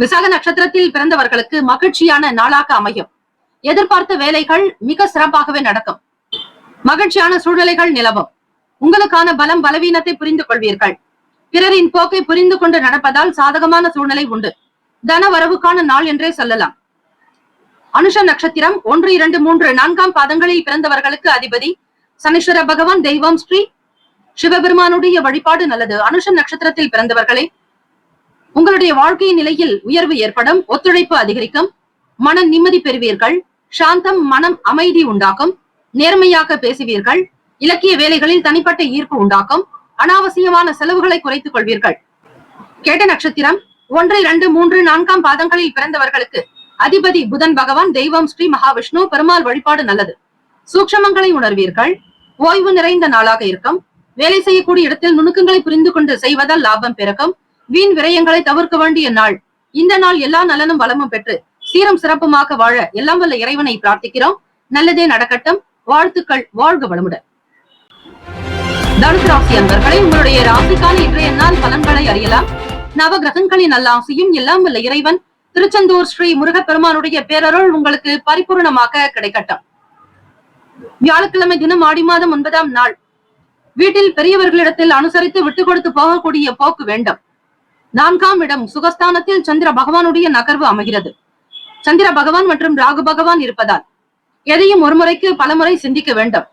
விசாக நட்சத்திரத்தில் பிறந்தவர்களுக்கு மகிழ்ச்சியான நாளாக அமையும். எதிர்பார்த்த வேலைகள் மிக சிறப்பாகவே நடக்கும். மகிழ்ச்சியான சூழ்நிலைகள் நிலவும். உங்களுக்கான பலம் பலவீனத்தை புரிந்து கொள்வீர்கள். பிறரின் போக்கை புரிந்து கொண்டு நடப்பதால் சாதகமான சூழ்நிலை உண்டு. தன வரவுக்கான நாள் என்றே சொல்லலாம். அனுஷ நட்சத்திரம் 1, 2, 3, 4ஆம் பாதங்களில் பிறந்தவர்களுக்கு அதிபதி சனீஸ்வர பகவான், தெய்வம் ஸ்ரீ சிவபெருமானுடைய வழிபாடு நல்லது. அனுஷ நட்சத்திரத்தில் பிறந்தவர்களே, உங்களுடைய வாழ்க்கை நிலையில் உயர்வு ஏற்படும். ஒத்துழைப்பு அதிகரிக்கும். மன நிம்மதி பெறுவீர்கள். சாந்தம், மனம் அமைதி உண்டாக்கும். நேர்மையாக பேசுவீர்கள். இலக்கிய வேலைகளில் தனிப்பட்ட ஈர்ப்பு உண்டாக்கும். அனாவசியமான செலவுகளை குறைத்துக் கொள்வீர்கள். கேட்ட நட்சத்திரம் 1, 2, 3, 4ஆம் பாதங்களில் பிறந்தவர்களுக்கு அதிபதி புதன் பகவான், தெய்வம் ஸ்ரீ மகாவிஷ்ணு பெருமாள் வழிபாடு நல்லது. சூக்ஷமங்களை உணர்வீர்கள். ஓய்வு நிறைந்த நாளாக இருக்கும். வேலை செய்யக்கூடிய இடத்தில் நுணுக்கங்களை புரிந்து கொண்டு செய்வதால் லாபம் பிறக்கும். வீண் விரயங்களை தவிர்க்க வேண்டிய நாள். இந்த நாள் எல்லா நலனும் வளமும் பெற்று சீரம் சிறப்புமாக வாழ எல்லாம் வல்ல இறைவனை பிரார்த்திக்கிறோம். நல்லதே நடக்கட்டும். வாழ்த்துக்கள். வாழ்க வளமுடன். தனுசு ராசி அன்பர்களே, உங்களுடைய ராசிக்கான இன்றைய நாள் பலன்களை அறியலாம். நவ கிரகங்களின் நல்லாசியும் எல்லாம் வல்ல இறைவன் திருச்செந்தூர் ஸ்ரீ முருகப்பெருமானுடைய பேரருள் உங்களுக்கு பரிபூர்ணமாக கிடைக்கட்டும். வியாழக்கிழமை தினம் ஆடி மாதம் 9ஆம் நாள். வீட்டில் பெரியவர்களிடத்தில் அனுசரித்து விட்டு கொடுத்து போகக்கூடிய போக்கு வேண்டும். 4ஆம் இடம் சுகஸ்தானத்தில் சந்திர பகவானுடைய நகர்வு அமைகிறது. சந்திர பகவான் மற்றும் ராகு பகவான் இருப்பதால் எதையும் ஒரு முறைக்கு பலமுறை சிந்திக்க வேண்டும்.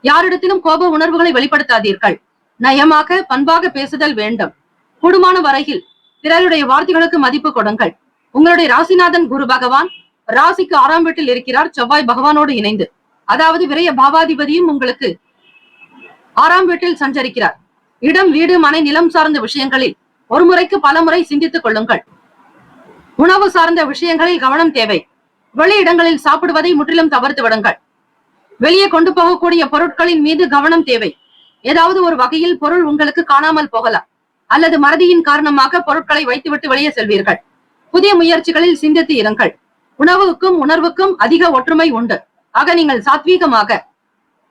யாரிடத்திலும் கோப உணர்வுகளை வெளிப்படுத்தாதீர்கள். நயமாக, பண்பாக பேசுதல் வேண்டும். கூடுமான வரையில் பிறருடைய வார்த்தைகளுக்கு மதிப்பு கொடுங்கள். உங்களுடைய ராசிநாதன் குரு பகவான் ராசிக்கு 6ஆம் வீட்டில் இருக்கிறார், செவ்வாய் பகவானோடு இணைந்து. அதாவது விரய பாவாதிபதியும் உங்களுக்கு 6ஆம் வீட்டில் சஞ்சரிக்கிறார். இடம், வீடு, மனை, நிலம் சார்ந்த விஷயங்களில் ஒரு முறைக்கு பல முறை சிந்தித்துக் கொள்ளுங்கள். உணவு சார்ந்த விஷயங்களில் கவனம் தேவை. வெளி இடங்களில் சாப்பிடுவதை முற்றிலும் தவிர்த்து விடுங்கள். வெளியே கொண்டு போகக்கூடிய பொருட்களின் மீது கவனம் தேவை. ஏதாவது ஒரு வகையில் பொருள் உங்களுக்கு காணாமல் போகலாம். அல்லது மறதியின் காரணமாக பொருட்களை வைத்துவிட்டு வெளியே செல்வீர்கள். புதிய முயற்சிகளில் சிந்தித்து இருங்கள். உணவுக்கும் உணர்வுக்கும் அதிக ஒற்றுமை உண்டு. ஆக நீங்கள் சாத்வீகமாக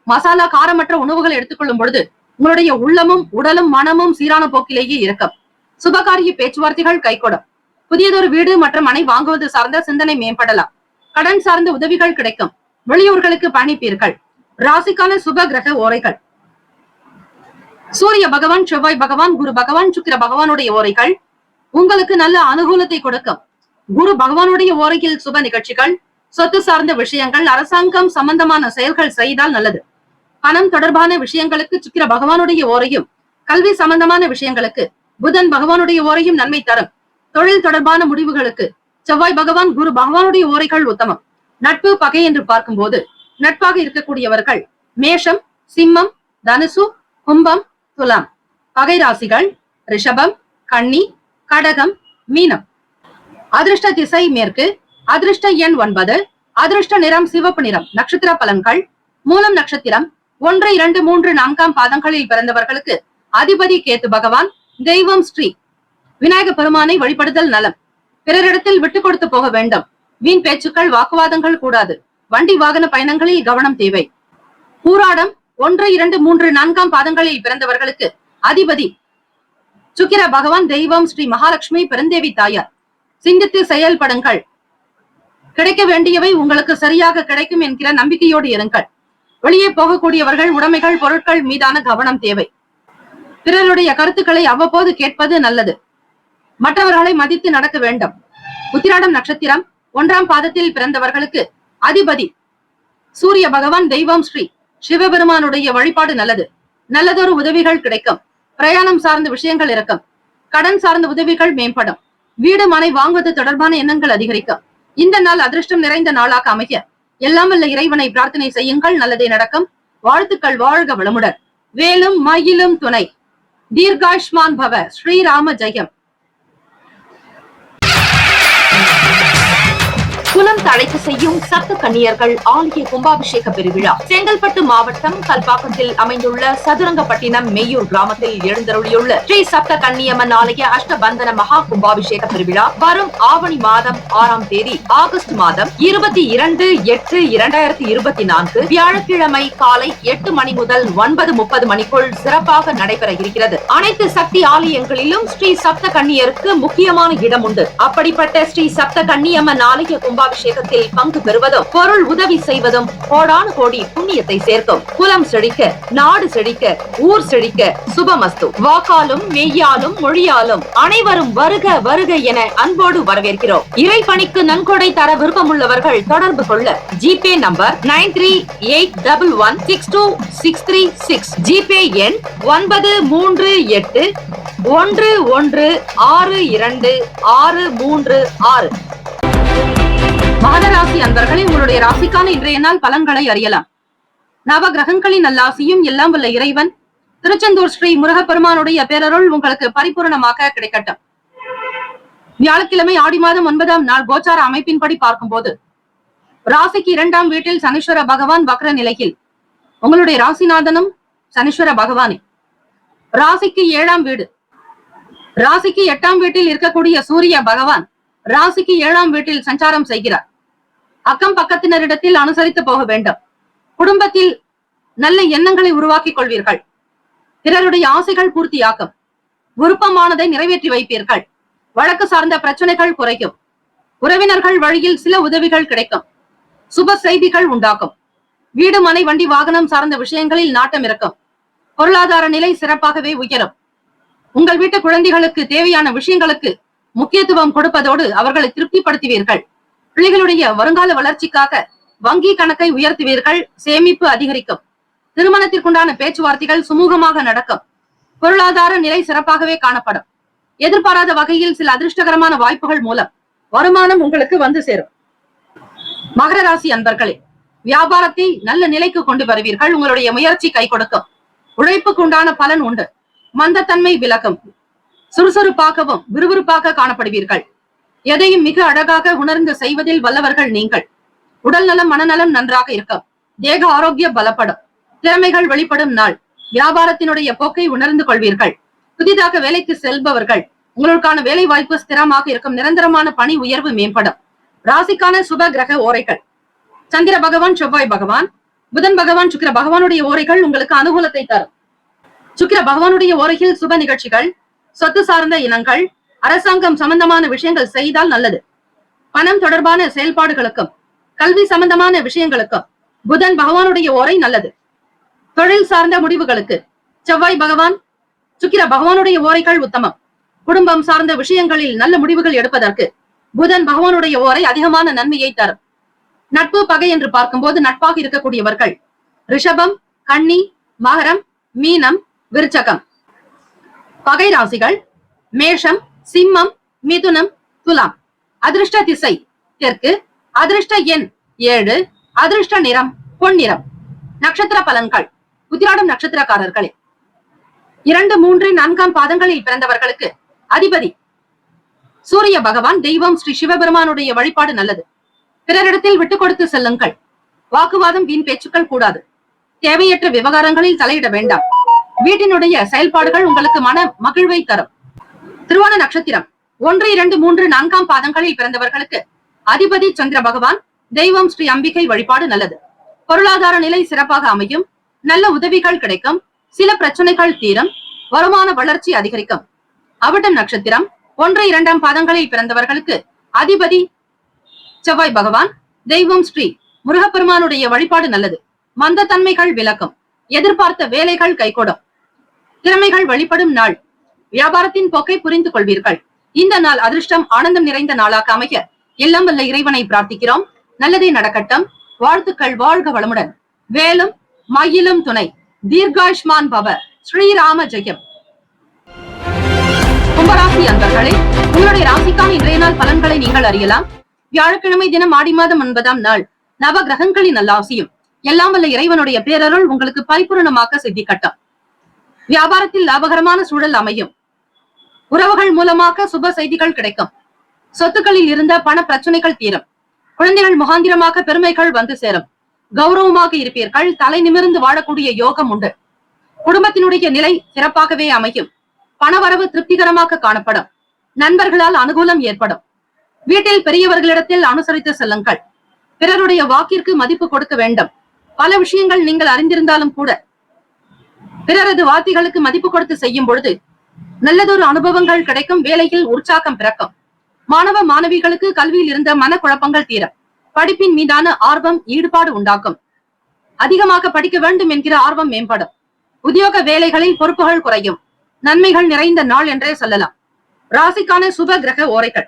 மசாலா காரமற்ற உணவுகளை எடுத்துக்கொள்ளும் பொழுது உங்களுடைய உள்ளமும் உடலும் மனமும் சீரான போக்கிலேயே இருக்கும். சுபகாரிய பேச்சுவார்த்தைகள் கைகூடும். புதியதொரு வீடு மற்றும் மனை வாங்குவது சார்ந்த சிந்தனை மேம்படலாம். கடன் சார்ந்த உதவிகள் கிடைக்கும். வெளியூர்களுக்கு பயணிப்பீர்கள். ராசிக்கான சுப கிரக ஓரைகள்: சூரிய பகவான், செவ்வாய் பகவான், குரு பகவான், சுக்கிர பகவானுடைய ஓரைகள் உங்களுக்கு நல்ல அனுகூலத்தை கொடுக்கும். குரு பகவானுடைய ஓரையில் சுப நிகழ்ச்சிகள், சொத்து சார்ந்த விஷயங்கள், அரசாங்கம் சம்பந்தமான செயல்கள் செய்தால் நல்லது. பணம் தொடர்பான விஷயங்களுக்கு சுக்கிர பகவானுடைய ஓரையும், கல்வி சம்பந்தமான விஷயங்களுக்கு புதன் பகவானுடைய ஓரையும் நன்மை தரும். தொழில் தொடர்பான முடிவுகளுக்கு செவ்வாய் பகவான், குரு பகவானுடைய ஓரைகள் உத்தமம். நட்பு பகை என்று பார்க்கும்போது நட்பாக இருக்கக்கூடியவர்கள் மேஷம், சிம்மம், தனுசு, கும்பம், துலாம். பகை ராசிகள் ரிஷபம், கன்னி, கடகம், மீனம். அதிர்ஷ்ட திசை மேற்கு. அதிர்ஷ்ட எண் 9. அதிர்ஷ்ட நிறம் சிவப்பு நிறம். நட்சத்திர பலன்கள்: மூலம் நட்சத்திரம் 1, 2, 3, 4 பாதங்களில் பிறந்தவர்களுக்கு அதிபதி கேத்து பகவான். தெய்வம் ஸ்ரீ விநாயக பெருமானை வழிபடுதல் நலம். பிறரிடத்தில் விட்டு கொடுத்து போக வேண்டும். வீண் பேச்சுக்கள், வாக்குவாதங்கள் கூடாது. வண்டி வாகன பயணங்களில் கவனம் தேவை. பூராடம் 1, 2, 3, 4 பாதங்களில் பிறந்தவர்களுக்கு அதிபதி சுக்கிர பகவான். தெய்வம் ஸ்ரீ மகாலட்சுமி பெருந்தேவி தாயார். சிந்தித்து செயல்படுங்கள். கிடைக்க வேண்டியவை உங்களுக்கு சரியாக கிடைக்கும் என்கிற நம்பிக்கையோடு இருங்கள். வெளியே போகக்கூடியவர்கள் உடைமைகள், பொருட்கள் மீதான கவனம் தேவை. பிறருடைய கருத்துக்களை அவ்வப்போது கேட்பது நல்லது. மற்றவர்களை மதித்து நடக்க வேண்டும். உத்திராடம் நட்சத்திரம் 1 பாதத்தில் பிறந்தவர்களுக்கு அதிபதி சூரிய பகவான். தெய்வம் ஸ்ரீ சிவபெருமானுடைய வழிபாடு நல்லது. நல்லதொரு உதவிகள் கிடைக்கும். பிரயாணம் சார்ந்த விஷயங்கள் இருக்கும். கடன் சார்ந்த உதவிகள் மேம்படும். வீடு மனை வாங்குவது தொடர்பான எண்ணங்கள் அதிகரிக்கும். இந்த நாள் அதிர்ஷ்டம் நிறைந்த நாளாக அமைய எல்லாம் வல்ல இறைவனை பிரார்த்தனை செய்யுங்கள். நல்லதே நடக்கும். வாழ்த்துக்கள். வாழ்க வளமுடன். வேலும் மயிலும் துணை. தீர்காயுஷ்மான் பவ. ஸ்ரீராம ஜெயம். குலம் தழைக்க செய்யும் சப்த கன்னியர்கள் ஆலய கும்பாபிஷேக பெருவிழா செங்கல்பட்டு மாவட்டம் கல்பாக்கத்தில் அமைந்துள்ள சதுரங்கப்பட்டினம் மெய்யூர் கிராமத்தில் எழுந்தருளியுள்ள ஸ்ரீ சப்த கன்னியம்மன் ஆலய அஷ்டபந்தன மகா கும்பாபிஷேக பெருவிழா வரும் ஆவணி மாதம் 6ஆம் தேதி ஆகஸ்ட் மாதம் 22/8/2024 வியாழக்கிழமை காலை 8 மணி முதல் 9:30 மணிக்குள் சிறப்பாக நடைபெற இருக்கிறது. அனைத்து சக்தி ஆலயங்களிலும் ஸ்ரீ சப்த கன்னியருக்கு முக்கியமான இடம் உண்டு. அப்படிப்பட்ட ஸ்ரீ சப்த கன்னியம்மன் ஆலய கும்பாபிஷேகத்தில் பங்கு பெறுவதும் பொருள் உதவி செய்வதும் கோடானு கோடி புண்ணியத்தை சேர்க்கும். குலம் செழிக்க, நாடு செழிக்க, ஊர் செழிக்க. சுபமஸ்து. வாக்காலும் மெய்யாலும் மொழியாலும் அனைவரும் வருக வருக என அன்போடு வரவேற்கிறோம். இறைப்பணிக்கு நன்கொடை தர விருப்பமுள்ளவர்கள் தொடர்பு கொள்ள ஜிபே நம்பர் 9381162636. ஜிபே எண் 93811626336. மகராசி அன்பர்களே, உங்களுடைய ராசிக்கான இன்றைய நாள் பலன்களை அறியலாம். நவ கிரகங்களின் நல்லாசியும் எல்லாம் வல்ல இறைவன் திருச்செந்தூர் ஸ்ரீ முருகப்பெருமானுடைய பேரருள் உங்களுக்கு பரிபூரணமாக கிடைக்கட்டும். வியாழக்கிழமை ஆடி மாதம் 9ஆம் நாள் கோச்சார அமைப்பின்படி பார்க்கும்போது ராசிக்கு 2ஆம் வீட்டில் சனீஸ்வர பகவான் வக்ர நிலையில். உங்களுடைய ராசிநாதனும் சனீஸ்வர பகவானே. ராசிக்கு 7ஆம் வீடு. ராசிக்கு 8ஆம் வீட்டில் இருக்கக்கூடிய சூரிய பகவான் ராசிக்கு 7ஆம் வீட்டில் சஞ்சாரம் செய்கிறார். அக்கம் பக்கத்தினரிடத்தில் அனுசரித்து போக வேண்டும். குடும்பத்தில் நல்ல எண்ணங்களை உருவாக்கிக் கொள்வீர்கள். பிறருடைய ஆசைகள் பூர்த்தியாக்கும். விருப்பமானதை நிறைவேற்றி வைப்பீர்கள். வழக்கு சார்ந்த பிரச்சனைகள் குறையும். உறவினர்கள் வழியில் சில உதவிகள் கிடைக்கும். சுப செய்திகள் உண்டாக்கும். வீடு மனை வண்டி வாகனம் சார்ந்த விஷயங்களில் நாட்டம் இருக்கும். பொருளாதார நிலை சிறப்பாகவே உயரும். உங்கள் வீட்டு குழந்தைகளுக்கு தேவையான விஷயங்களுக்கு முக்கியத்துவம் கொடுப்பதோடு அவர்களை திருப்திப்படுத்துவீர்கள். பிள்ளைகளுடைய வருங்கால வளர்ச்சிக்காக வங்கி கணக்கை உயர்த்துவீர்கள். சேமிப்பு அதிகரிக்கும். திருமணத்திற்குண்டான பேச்சுவார்த்தைகள் சுமூகமாக நடக்கும். பொருளாதார நிலை சிறப்பாகவே காணப்படும். எதிர்பாராத வகையில் சில அதிர்ஷ்டகரமான வாய்ப்புகள் மூலம் வருமானம் உங்களுக்கு வந்து சேரும். மகர ராசி அன்பர்களே, வியாபாரத்தை நல்ல நிலைக்கு கொண்டு வருவீர்கள். உங்களுடைய முயற்சி கை கொடுக்கும். உழைப்புக்கு உண்டான பலன் உண்டு. மந்தத்தன்மை விலகும். சுறுசுறுப்பாகவும் விறுவிறுப்பாக காணப்படுவீர்கள். எதையும் மிக அழகாக உணர்ந்து செய்வதில் வல்லவர்கள் நீங்கள். உடல் நலம் மனநலம் நன்றாக இருக்கும். தேக ஆரோக்கிய பலப்படும். திறமைகள் வெளிப்படும் நாள். வியாபாரத்தினுடைய போக்கை உணர்ந்து கொள்வீர்கள். புதிதாக வேலைக்கு செல்பவர்கள் உங்களுக்கான வேலை வாய்ப்பு ஸ்திரமாக இருக்கும். நிரந்தரமான பணி உயர்வு மேம்படும். ராசிக்கான சுப கிரக ஓரைகள். சந்திர பகவான், செவ்வாய் பகவான், புதன் பகவான், சுக்கிர பகவானுடைய ஓரைகள் உங்களுக்கு அனுகூலத்தை தரும். சுக்கிர பகவானுடைய ஓரையில் சுப நிகழ்ச்சிகள், சொத்து சார்ந்த இனங்கள், அரசாங்கம் சம்பந்தமான விஷயங்கள் செய்தால் நல்லது. பணம் தொடர்பான செயல்பாடுகளுக்கும் கல்வி சம்பந்தமான விஷயங்களுக்கும் புதன் பகவானுடைய ஓரை நல்லது. தொழில் சார்ந்த முடிவுகளுக்கு செவ்வாய் பகவான், சுக்கிர பகவானுடைய ஓரைகள் உத்தமம். குடும்பம் சார்ந்த விஷயங்களில் நல்ல முடிவுகள் எடுப்பதற்கு புதன் பகவானுடைய ஓரை அதிகமான நன்மையை தரும். நட்பு பகை என்று பார்க்கும்போது நட்பாக இருக்கக்கூடியவர்கள் ரிஷபம், கன்னி, மகரம், மீனம், விருச்சகம். பகை ராசிகள் மேஷம், சிம்மம், மிதுனம், துலாம். அதிர்ஷ்ட திசை தெற்கு, அதிர்ஷ்ட எண் 7, அதிர்ஷ்ட நிறம் பொன்னிறம். நட்சத்திர பலன்கள். உத்திராடம் நட்சத்திரக்காரர்களே, 2, 3, 4ஆம் பாதங்களில் பிறந்தவர்களுக்கு அதிபதி சூரிய பகவான். தெய்வம் ஸ்ரீ சிவபெருமானுடைய வழிபாடு நல்லது. பிறரிடத்தில் விட்டுக் கொடுத்து செல்லுங்கள். வாக்குவாதம், வீண் பேச்சுக்கள் கூடாது. தேவையற்ற விவகாரங்களில் தலையிட வேண்டாம். வீட்டினுடைய செயல்பாடுகள் உங்களுக்கு மன மகிழ்வை தரும். திருவோண நட்சத்திரம் 1, 2, 3, 4ஆம் பாதங்களில் பிறந்தவர்களுக்கு அதிபதி சந்திர பகவான். தெய்வம் ஸ்ரீ அம்பிகை வழிபாடு நல்லது. பொருளாதார நிலை சிறப்பாக அமையும். நல்ல உதவிகள் கிடைக்கும். சில பிரச்சனைகள் தீரும். வருமான வளர்ச்சி அதிகரிக்கும். அவிட்டம் நட்சத்திரம் 1, 2ஆம் பாதங்களில் பிறந்தவர்களுக்கு அதிபதி செவ்வாய் பகவான். தெய்வம் ஸ்ரீ முருகப்பெருமானுடைய வழிபாடு நல்லது. மந்த தன்மைகள் விலக்கும். எதிர்பார்த்த வேலைகள் கைகூடும். திறமைகள் வெளிப்படும் நாள். வியாபாரத்தின் போக்கை புரிந்து கொள்வீர்கள். இந்த நாள் அதிர்ஷ்டம், ஆனந்தம் நிறைந்த நாளாக அமைய எல்லாம் வல்ல இறைவனை பிரார்த்திக்கிறோம். நல்லதே நடக்கட்டும். வாழ்த்துக்கள். வாழ்க வளமுடன். வேலும் மயிலும் துணை. தீர்காயுஷ்மான் பவ. ஸ்ரீராம ஜெயம். கும்பராசி அன்பர்களே, உங்களுடைய ராசிக்கான இன்றைய நாள் பலன்களை நீங்கள் அறியலாம். வியாழக்கிழமை தினம் ஆடி மாதம் 9ஆம் நாள். நவ கிரகங்களின் நல்லாசியும் எல்லாம் வல்ல இறைவனுடைய பேரருள் உங்களுக்கு பரிபூரணமாக சித்திக்கட்டும். வியாபாரத்தில் லாபகரமான சூழல் அமையும். உறவுகள் மூலமாக சுப செய்திகள் கிடைக்கும். சொத்துக்களில் இருந்த பண பிரச்சனைகள் தீரும். குழந்தைகள் முகாந்திரமாக பெருமைகள் வந்து சேரும். கௌரவமாக இருப்பீர்கள். தலை நிமிர்ந்து வாழக்கூடிய யோகம் உண்டு. குடும்பத்தினுடைய நிலை சிறப்பாகவே அமையும். பணவரவு திருப்திகரமாக காணப்படும். நண்பர்களால் அனுகூலம் ஏற்படும். வீட்டில் பெரியவர்களிடத்தில் அனுசரித்து செல்லுங்கள். பிறருடைய வாக்கிற்கு மதிப்பு கொடுக்க வேண்டும். பல விஷயங்கள் நீங்கள் அறிந்திருந்தாலும் கூட பிறரது வார்த்தைகளுக்கு மதிப்பு கொடுத்து செய்யும் பொழுது நல்லதொரு அனுபவங்கள் கிடைக்கும். வேலையில் உற்சாகம் பிறக்கும். மாணவ மாணவிகளுக்கு கல்வியில் இருந்த மனக்குழப்பங்கள் தீரும். படிப்பின் மீதான ஆர்வம், ஈடுபாடு உண்டாக்கும். அதிகமாக படிக்க வேண்டும் என்கிற ஆர்வம் மேம்படும். உத்தியோக வேலைகளில் பொறுப்புகள் குறையும். நன்மைகள் நிறைந்த நாள் என்றே சொல்லலாம். ராசிக்கான சுப கிரக ஓரைகள்.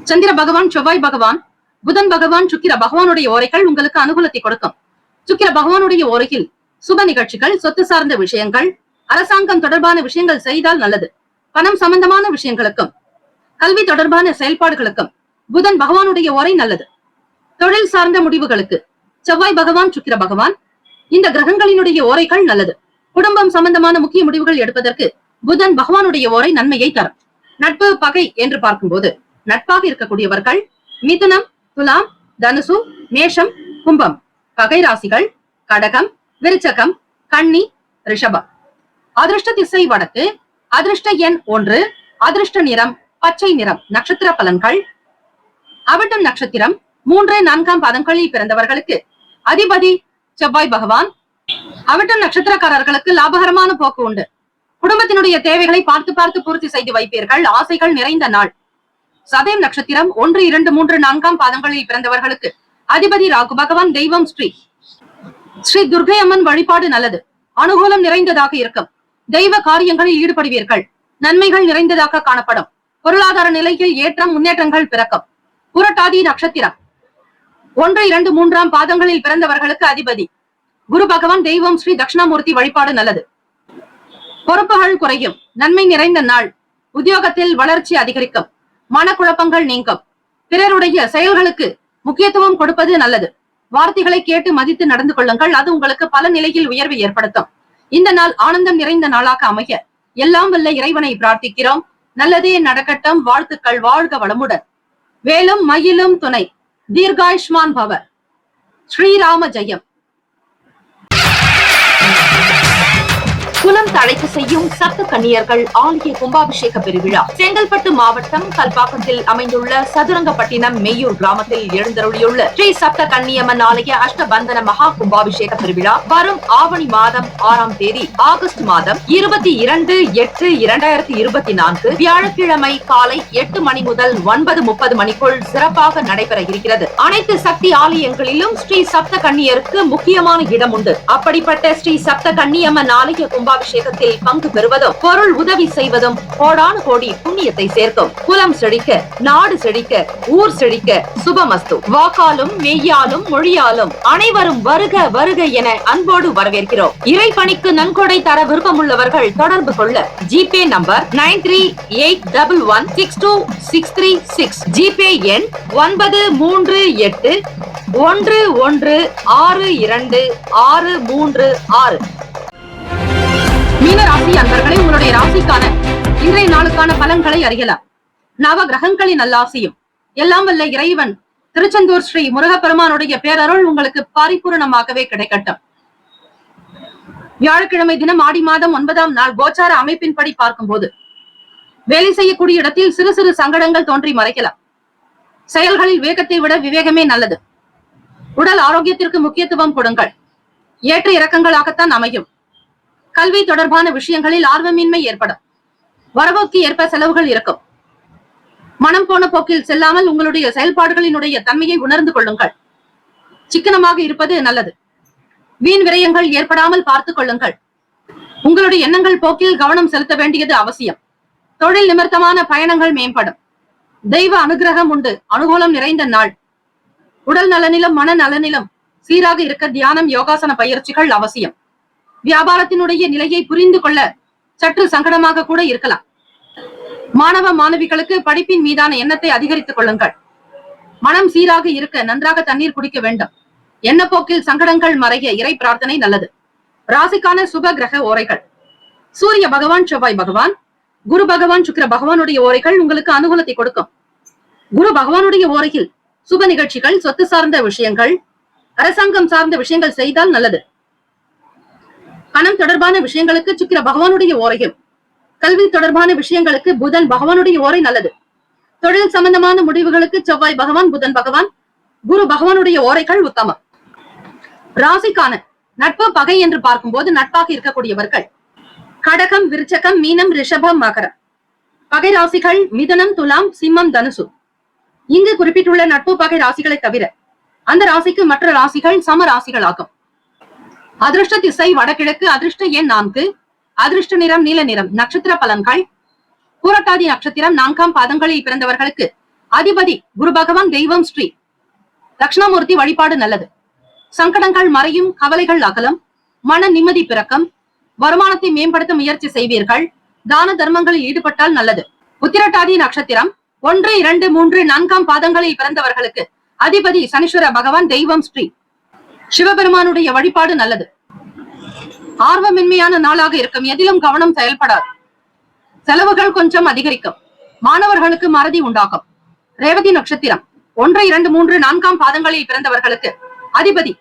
சந்திர பகவான், செவ்வாய் பகவான், புதன் பகவான், சுக்கிர பகவானுடைய ஓரைகள் உங்களுக்கு அனுகூலத்தை கொடுக்கும். சுக்கிர பகவானுடைய ஓரையில் சுப நிகழ்ச்சிகள், சொத்து சார்ந்த விஷயங்கள், அரசாங்கம் தொடர்பான விஷயங்கள் செய்தால் நல்லது. பணம் சம்பந்தமான விஷயங்களுக்கும் கல்வி தொடர்பான செயல்பாடுகளுக்கும் புதன் பகவானுடைய ஓரை நல்லது. தொழில் சார்ந்த முடிவுகளுக்கு செவ்வாய் பகவான், சுக்கிர பகவான், இந்த கிரகங்களினுடைய ஓரைகள் நல்லது. குடும்பம் சம்பந்தமான முக்கிய முடிவுகள் எடுப்பதற்கு புதன் பகவானுடைய ஓரை நன்மையை தரும். நட்பு பகை என்று பார்க்கும்போது நட்பாக இருக்கக்கூடியவர்கள் மிதுனம், துலாம், தனுசு, மேஷம், கும்பம். பகை ராசிகள் கடகம், விருச்சகம், கன்னி, ரிஷபம். அதிர்ஷ்ட திசை வடக்கு, அதிர்ஷ்ட எண் 1, அதிர்ஷ்ட நிறம் பச்சை நிறம். நட்சத்திர பலன்கள். அவிட்டம் நட்சத்திரம் 3, 4ஆம் பாதங்களில் பிறந்தவர்களுக்கு அதிபதி செவ்வாய் பகவான். அவிட்டம் நட்சத்திரக்காரர்களுக்கு லாபகரமான போக்கு உண்டு. குடும்பத்தினுடைய தேவைகளை பார்த்து பார்த்து பூர்த்தி செய்து வைப்பீர்கள். ஆசைகள் நிறைந்த நாள். சதயம் நட்சத்திரம் 1, 2, 3, 4ஆம் பாதங்களில் பிறந்தவர்களுக்கு அதிபதி ராகு பகவான். தெய்வம் ஸ்ரீ துர்கை அம்மன் வழிபாடு நல்லது. அனுகூலம் நிறைந்ததாக இருக்கும். தெய்வ காரியங்களில் ஈடுபடுவீர்கள். நன்மைகள் நிறைந்ததாக காணப்படும். பொருளாதார நிலையில் ஏற்றம், முன்னேற்றங்கள் பிறக்கும். புரட்டாதி நட்சத்திரம் 1, 2, 3ஆம் பாதங்களில் பிறந்தவர்களுக்கு அதிபதி குரு பகவான். தெய்வம் ஸ்ரீ தட்சிணாமூர்த்தி வழிபாடு நல்லது. பொறுப்புகள் குறையும். நன்மை நிறைந்த நாள். உத்தியோகத்தில் வளர்ச்சி அதிகரிக்கும். மனக்குழப்பங்கள் நீங்கும். பிறருடைய செயல்களுக்கு முக்கியத்துவம் கொடுப்பது நல்லது. வார்த்தைகளை கேட்டு மதித்து நடந்து கொள்ளுங்கள். அது உங்களுக்கு பல நிலையில் உயர்வை ஏற்படுத்தும். இந்த நாள் ஆனந்தம் நிறைந்த நாளாக அமைய எல்லாம் வல்ல இறைவனை பிரார்த்திக்கிறோம். நல்லதே நடக்கட்டும். வாழ்த்துக்கள். வாழ்க வளமுடன். வேலும் மயிலும் துணை. தீர்காயுஷ்மான் பவ. ஸ்ரீராம ஜெயம். குலம் அழைத்து செய்யும் சப்த கன்னியர்கள் ஆலய கும்பாபிஷேக பெருவிழா செங்கல்பட்டு மாவட்டம் கல்பாக்கத்தில் அமைந்துள்ள சதுரங்கப்பட்டினம் மெய்யூர் கிராமத்தில் எழுந்தருளியுள்ள ஸ்ரீ சப்த கன்னியம்மன் ஆலய அஷ்டபந்தன மகா கும்பாபிஷேக பெருவிழா வரும் ஆவணி மாதம் 6ஆம் தேதி ஆகஸ்ட் மாதம் 22/8/2024 வியாழக்கிழமை காலை 8 மணி முதல் 9:30 மணிக்குள் சிறப்பாக நடைபெற இருக்கிறது. அனைத்து சக்தி ஆலயங்களிலும் ஸ்ரீ சப்த கன்னியருக்கு முக்கியமான இடம் உண்டு. அப்படிப்பட்ட ஸ்ரீ சப்த கன்னியம்மன் ஆலய கும்பாபிஷேகத்தில் பங்கு பெறுவதும் பொருள் உதவி செய்வதும் கோடானு கோடி புண்ணியத்தை சேர்க்கும். குலம் செழிக்க, நாடு செழிக்க, ஊர் செழிக்க, சுபமஸ்து. வாக்காலும் மெய்யாலும் மொழியாலும் அனைவரும் வருக வருக என அன்போடு வரவேற்கிறோம். இறைப்பணிக்கு நன்கொடை தர விருப்பமுள்ளவர்கள் தொடர்பு கொள்ள ஜிபே நம்பர் 9381162636, ஜிபே எண் 9381162636. மீன ராசி அன்பர்களே, உங்களுடைய ராசிக்கான இன்றைய நாளுக்கான பலன்களை அறியலாம். நவ கிரகங்களின் நல்லாசியும் எல்லாம் வல்ல இறைவன் திருச்செந்தூர் ஸ்ரீ முருகப்பெருமானுடைய பேரருள் உங்களுக்கு பரிபூரணமாகவே கிடைக்கட்டும். வியாழக்கிழமை தினம் ஆடி மாதம் 9ஆம் நாள் கோச்சார அமைப்பின்படி பார்க்கும்போது வேலை செய்யக்கூடிய இடத்தில் சிறு சிறு சங்கடங்கள் தோன்றி மறைக்கலாம். செயல்களில் வேகத்தை விட விவேகமே நல்லது. உடல் ஆரோக்கியத்திற்கு முக்கியத்துவம் கொடுங்கள். ஏற்ற இறக்கங்களாகத்தான் அமையும். கல்வி தொடர்பான விஷயங்களில் ஆர்வமின்மை ஏற்படும். வரவுக்கு ஏற்ப செலவுகள் இருக்கும். மனம் போன போக்கில் செல்லாமல் உங்களுடைய செயல்பாடுகளினுடைய தன்மையை உணர்ந்து கொள்ளுங்கள். சிக்கனமாக இருப்பது நல்லது. வீண் விரயங்கள் ஏற்படாமல் பார்த்துக் கொள்ளுங்கள். உங்களுடைய எண்ணங்கள் போக்கில் கவனம் செலுத்த வேண்டியது அவசியம். தொழில் நிமித்தமான பயணங்கள் மேம்படும். தெய்வ அனுகிரகம் உண்டு. அனுகூலம் நிறைந்த நாள். உடல் நலனிலும் மன நலனிலும் சீராக இருக்க தியானம், யோகாசன பயிற்சிகள் அவசியம். வியாபாரத்தினுடைய நிலையை புரிந்து கொள்ள சற்று சங்கடமாக கூட இருக்கலாம். மாணவ மாணவிகளுக்கு படிப்பின் மீதான எண்ணத்தை அதிகரித்துக் கொள்ளுங்கள். மனம் சீராக இருக்க நன்றாக தண்ணீர் குடிக்க வேண்டும். எண்ணப்போக்கில் சங்கடங்கள் மறைய இறை பிரார்த்தனை நல்லது. ராசிக்கான சுப கிரக ஓரைகள்: சூரிய பகவான், செவ்வாய் பகவான், குரு பகவான், சுக்கிர பகவானுடைய ஓரைகள் உங்களுக்கு அனுகூலத்தை கொடுக்கும். குரு பகவானுடைய ஓரையில் சுப நிகழ்ச்சிகள், சொத்து சார்ந்த விஷயங்கள், அரசாங்கம் சார்ந்த விஷயங்கள் செய்தால் நல்லது. பணம் தொடர்பான விஷயங்களுக்கு சுக்கிர பகவானுடைய ஓரையும், கல்வி தொடர்பான விஷயங்களுக்கு புதன் பகவானுடைய ஓரை நல்லது. தொழில் சம்பந்தமான முடிவுகளுக்கு செவ்வாய் பகவான், புதன் பகவான், குரு பகவானுடைய ஓரைகள் உத்தமம். ராசிக்கான நட்பு பகை என்று பார்க்கும்போது நட்பாக இருக்கக்கூடியவர்கள் கடகம், விருச்சகம், மீனம், ரிஷபம், மகரம். பகை ராசிகள் மிதுனம், துலாம், சிம்மம், தனுசு. இங்கு குறிப்பிட்டுள்ள நட்பு பகை ராசிகளை தவிர அந்த ராசிக்கு மற்ற ராசிகள் சம ராசிகள் ஆகும். அதிர்ஷ்ட திசை வடகிழக்கு, அதிர்ஷ்ட எண் 4, அதிர்ஷ்ட நிறம் நீல நிறம். நட்சத்திர பலன்கள்: பூரட்டாதி நட்சத்திரம் 4ஆம் பாதங்களில் பிறந்தவர்களுக்கு அதிபதி குரு பகவான், தெய்வம் ஸ்ரீ தட்சிணாமூர்த்தி வழிபாடு நல்லது. சங்கடங்கள் மறையும், கவலைகள் அகலம், மன நிம்மதி பிறக்கம், வருமானத்தை மேம்படுத்த முயற்சி செய்வீர்கள். தான தர்மங்களில் ஈடுபட்டால் நல்லது. உத்திரட்டாதி நட்சத்திரம் 1, 2, 3, 4ஆம் பாதங்களில் பிறந்தவர்களுக்கு அதிபதி சனீஸ்வர பகவான், தெய்வம் ஸ்ரீ சிவபெருமானுடைய வழிபாடு நல்லது. ஆர்வமின்மையான நாளாக இருக்கும். எதிலும் கவனம் செயல்படாது. செலவுகள் கொஞ்சம் அதிகரிக்கும். மாணவர்களுக்கு மறதி உண்டாகும். ரேவதி நட்சத்திரம் 1, 2, 3, 4ஆம் பாதங்களில் பிறந்தவர்களுக்கு அதிபதி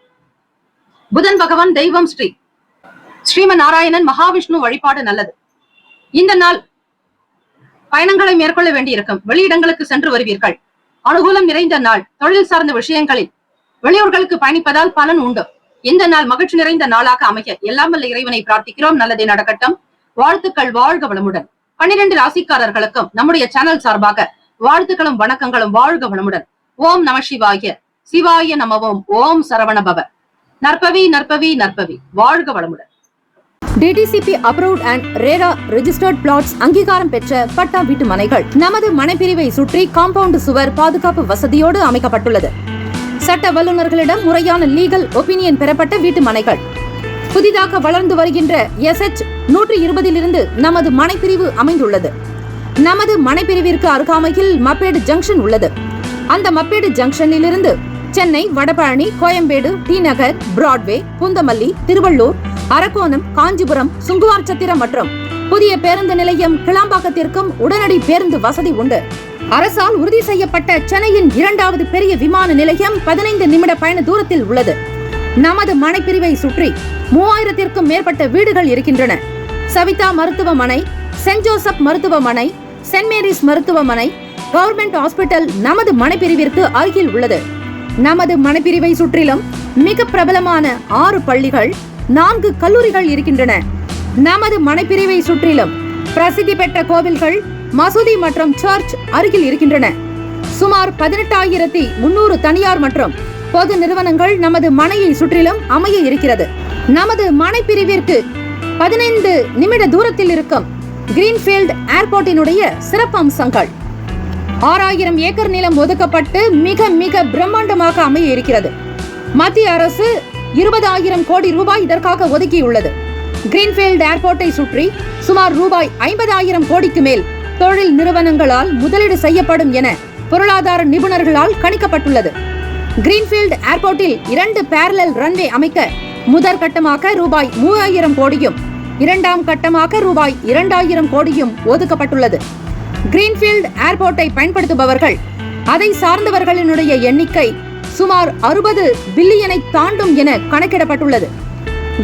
புதன் பகவான், தெய்வம் ஸ்ரீ ஸ்ரீமன் நாராயணன் மகாவிஷ்ணு வழிபாடு நல்லது. இந்த நாள் பயணங்களை மேற்கொள்ள வேண்டியிருக்கும். வெளியிடங்களுக்கு சென்று வருவீர்கள். அனுகூலம் நிறைந்த நாள். தொழில் சார்ந்த விஷயங்களில் வெளியூர்களுக்கு பயணிப்பதால் பலன் உண்டு. இந்த நாள் மகிழ்ச்சி நிறைந்த நாளாக அமைய எல்லாம் வல்ல இறைவனை பிரார்த்திக்கிறோம். நல்லதே நடக்கட்டும். வாழ்த்துக்கள். வாழ்க வளமுடன். 12 ராசிக்காரர்களுக்கும் நம்முடைய சேனல் சார்பாக வாழ்த்துக்களும் வணக்கங்களும். வாழ்க வளமுடன். ஓம் நம சிவாய. சிவாய நமவோம். ஓம் சரவண பவ. நற்பவி நற்பவி நற்பவி. வாழ்க வளமுடன். DTCP approved and RERA registered plots அங்கீகாரம் பெற்ற பட்டா வீட்டு மனைகள் நமது மனைப்பிரிவை சுற்றி காம்பவுண்ட் சுவர் பாதுகாப்பு வசதியோடு அமைக்கப்பட்டுள்ளது. சட்ட வல்லுநர்களிடம் முறையான லீகல் ஒப்பீனியன் பெறப்பட்ட வீட்டு மனைகள். புதிதாக வளர்ந்து வருகின்ற SH 120 நமது மனைப்பிரிவு அமைந்துள்ளது. நமது மனைப்பிரிவிற்கு அருகாமையில் மப்பேடு ஜங்ஷன் உள்ளது. அந்த மப்பேடு ஜங்ஷனில் இருந்து சென்னை, வடபழனி, கோயம்பேடு, டி நகர், பிராட்வே, பூந்தமல்லி, திருவள்ளூர், அரக்கோணம், காஞ்சிபுரம், சுங்குவார்சத்திரம் மற்றும் புதிய பேருந்து நிலையம் கிளாம்பாக்கத்திற்கும் உடனடி பேருந்து வசதி உண்டு. அரசால் உறுதி செய்யப்பட்ட சென்னையின் 2வது பெரிய விமான நிலையம் 15 நிமிட பயண தூரத்தில் உள்ளது. நமது மனைப்பிரிவை சுற்றி 3000த்திற்கும் மேற்பட்ட வீடுகள் இருக்கின்றன. சவிதா மருத்துவமனை, சென்ட் ஜோசப் மருத்துவமனை, சென்ட் மேரிஸ் மருத்துவமனை, கவர்மெண்ட் ஹாஸ்பிட்டல் நமது மனைப்பிரிவிற்கு அருகில் உள்ளது. நமது மனைப்பிரிவை சுற்றிலும் மிக பிரபலமான 6 பள்ளிகள், 4 கல்லூரிகள் இருக்கின்றன. நமது மனைப்பிரிவை சுற்றிலும் பிரசித்தி பெற்ற கோவில்கள், மசூதி மற்றும் சர்ச் அருகில் இருக்கின்றன. சுமார் 18,300 தனியார் மற்றும் பொது நிறுவனங்கள் நமது மனையை சுற்றிலும் அமைய இருக்கிறது. நமது மனைப்பிரிவிற்கு 15 நிமிட தூரத்தில் இருக்கும் கிரீன்ஃபீல்ட் ஏர்போர்ட்டினுடைய சிறப்பு அம்சங்கள்: 6000 ஏக்கர் நிலம் ஒதுக்கப்பட்டு மிக மிக பிரம்மாண்டமாக அமைய இருக்கிறது. மத்திய அரசு 20,000 கோடி ரூபாய் இதற்காக ஒதுக்கியுள்ளது. கிரீன்ஃபீல்ட் ஏர்போர்ட்டை சுற்றி சுமார் ரூபாய் 50,000 கோடிக்கு மேல் தொழில் நிறுவனங்களால் முதலீடு செய்யப்படும் என பொருளாதார நிபுணர்களால் கணிக்கப்பட்டுள்ளது. கிரீன்ஃபீல்ட் ஏர்போர்ட்டில் 2 பேரலல் ரன்வே அமைக்க முதற்கட்டமாக ரூபாய் 3,000 கோடியும், இரண்டாம் கட்டமாக ரூபாய் 2,000 கோடியும் ஒதுக்கப்பட்டுள்ளது. கிரீன்ஃபீல்ட் ஏர்போர்ட்டை பயன்படுத்துபவர்கள், அதை சார்ந்தவர்களினுடைய எண்ணிக்கை சுமார் 60 பில்லியனை தாண்டும் என கணக்கிடப்பட்டுள்ளது.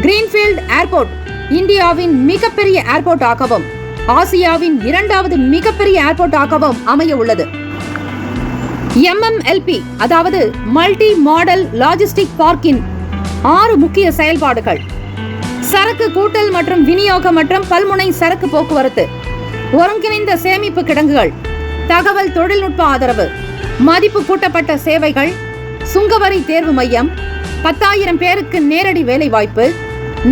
கிரீன்ஃபீல்ட் ஏர்போர்ட் இந்தியாவின் மிகப்பெரிய ஏர்போர்ட் ஆகவும், ஆசியாவின் 2வது மிகப்பெரிய ஏர்போர்ட் ஆகவும் அமைய உள்ளது. MMLP அதாவது மல்டி மாடல் லாஜிஸ்டிக் பார்க்கின் 6 முக்கிய செயல்பாடுகள்: சரக்கு கூட்டல் மற்றும் விநியோகம் மற்றும் பல்முனை சரக்கு போக்குவரத்து, ஒருங்கிணைந்த சேமிப்பு கிடங்குகள், தகவல் தொழில்நுட்ப ஆதரவு, மதிப்பு கூட்டப்பட்ட சேவைகள், சுங்கவரி தேர்வு மையம், 10,000 பேருக்கு நேரடி வேலைவாய்ப்பு,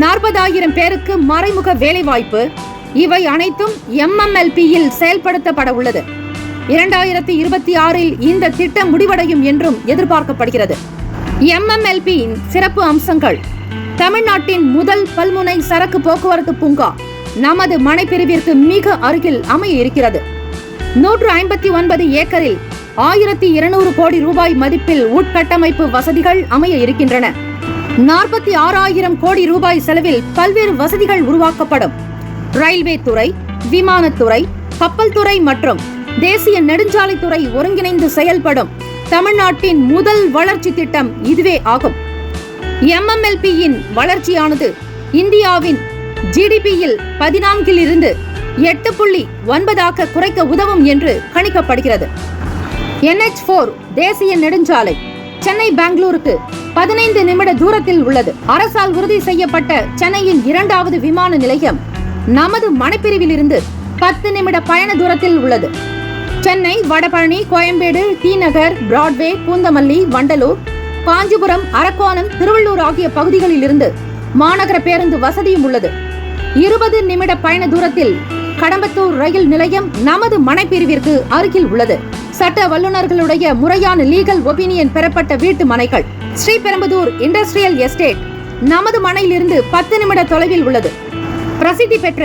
40,000 பேருக்கு மறைமுக வேலைவாய்ப்பு, இவை அனைத்தும் MMLP-யில் செயல்படுத்தப்பட உள்ளது. 2026இல் இந்த திட்டம் முடிவடையும் என்றும் எதிர்பார்க்கப்படுகிறது. MMLP-யின் சிறப்பு அம்சங்கள்: தமிழ்நாட்டின் முதல் பல்முனை சரக்கு போக்குவரத்து பூங்கா நமது மனைப்பிரிவிற்கு மிக அருகில் அமைய இருக்கிறது. 159 ஏக்கரில் 1,200 கோடி ரூபாய் மதிப்பில் உட்கட்டமைப்பு வசதிகள் அமைய இருக்கின்றன. 46,000 கோடி ரூபாய் செலவில் பல்வேறு வசதிகள் உருவாக்கப்படும். ரயில்வே துறை, விமானத்துறை, கப்பல் துறை மற்றும் தேசிய நெடுஞ்சாலைத்துறை ஒருங்கிணைந்து செயல்படும் தமிழ்நாட்டின் முதல் வளர்ச்சி திட்டம் இதுவே ஆகும். MMLP-யின் வளர்ச்சியானது இந்தியாவின் GDP-யில் 14 8.9 குறைக்க உதவும் என்று கணிக்கப்படுகிறது. NH4 தேசிய நெடுஞ்சாலை சென்னை பெங்களூருக்கு 15 நிமிட தூரத்தில் உள்ளது. அரசால் உறுதி செய்யப்பட்ட சென்னையின் 2வது விமான நிலையம் நமது மனைப்பிரிவில் இருந்து 10 நிமிட பயண தூரத்தில் உள்ளது. சென்னை, வடபழனி, கோயம்பேடு, டி நகர், பிராட்வே, பூந்தமல்லி, வண்டலூர், காஞ்சிபுரம், அரக்கோணம், திருவள்ளூர் ஆகிய பகுதிகளில் இருந்து மாநகர பேருந்து வசதியும் உள்ளது. 20 நிமிட பயண தூரத்தில் கடம்பத்தூர் ரயில் நிலையம் நமது மனைப்பிரிவிற்கு அருகில் உள்ளது. சட்ட வல்லுநர்களுடைய முறையான லீகல் ஒபினியன் பெறப்பட்ட வீட்டு மனைகள் ஸ்ரீபெரும்புதூர் இண்டஸ்ட்ரியல் எஸ்டேட் நமது மனையிலிருந்து 10 நிமிட தொலைவில் உள்ளது. பிரசித்தி பெற்ற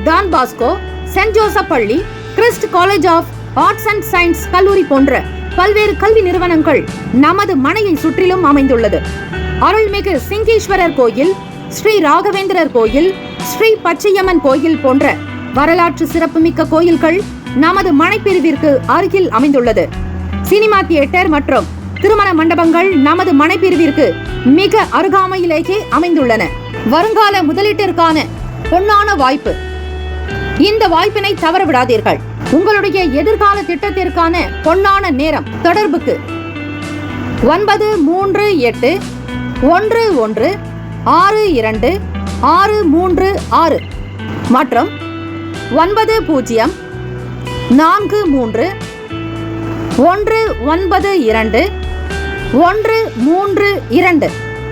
டான் பாஸ்கோ, சென்ட் ஜோசப் பள்ளி, Christ College of Arts and Science கல்லூரி போன்ற பல்வேறு கல்வி நிறுவனங்கள் நமது மனையை சுற்றிலும் அமைந்துள்ளது. அருள்மிகு சிங்கீஸ்வரர் கோயில், ஸ்ரீ ராகவேந்திரர் கோயில், ஸ்ரீ பச்சையம்மன் கோயில் போன்ற வரலாற்று சிறப்புமிக்க கோயில்கள் நமது மனைப்பிரிவிற்கு அருகில் அமைந்துள்ளது. சினிமா தியேட்டர் மற்றும் திருமண மண்டபங்கள் நமது மனைப்பிரிவிற்கு மிக அருகாமையிலேயே அமைந்துள்ளன. வருங்கால முதலீட்டிற்கான பொன்னான வாய்ப்பு. இந்த வாய்ப்பினை தவறவிடாதீர்கள். உங்களுடைய எதிர்கால திட்டத்திற்கான பொன்னான நேரம். தொடர்புக்கு 938 11 62 636 மற்றும் 90 43 192 132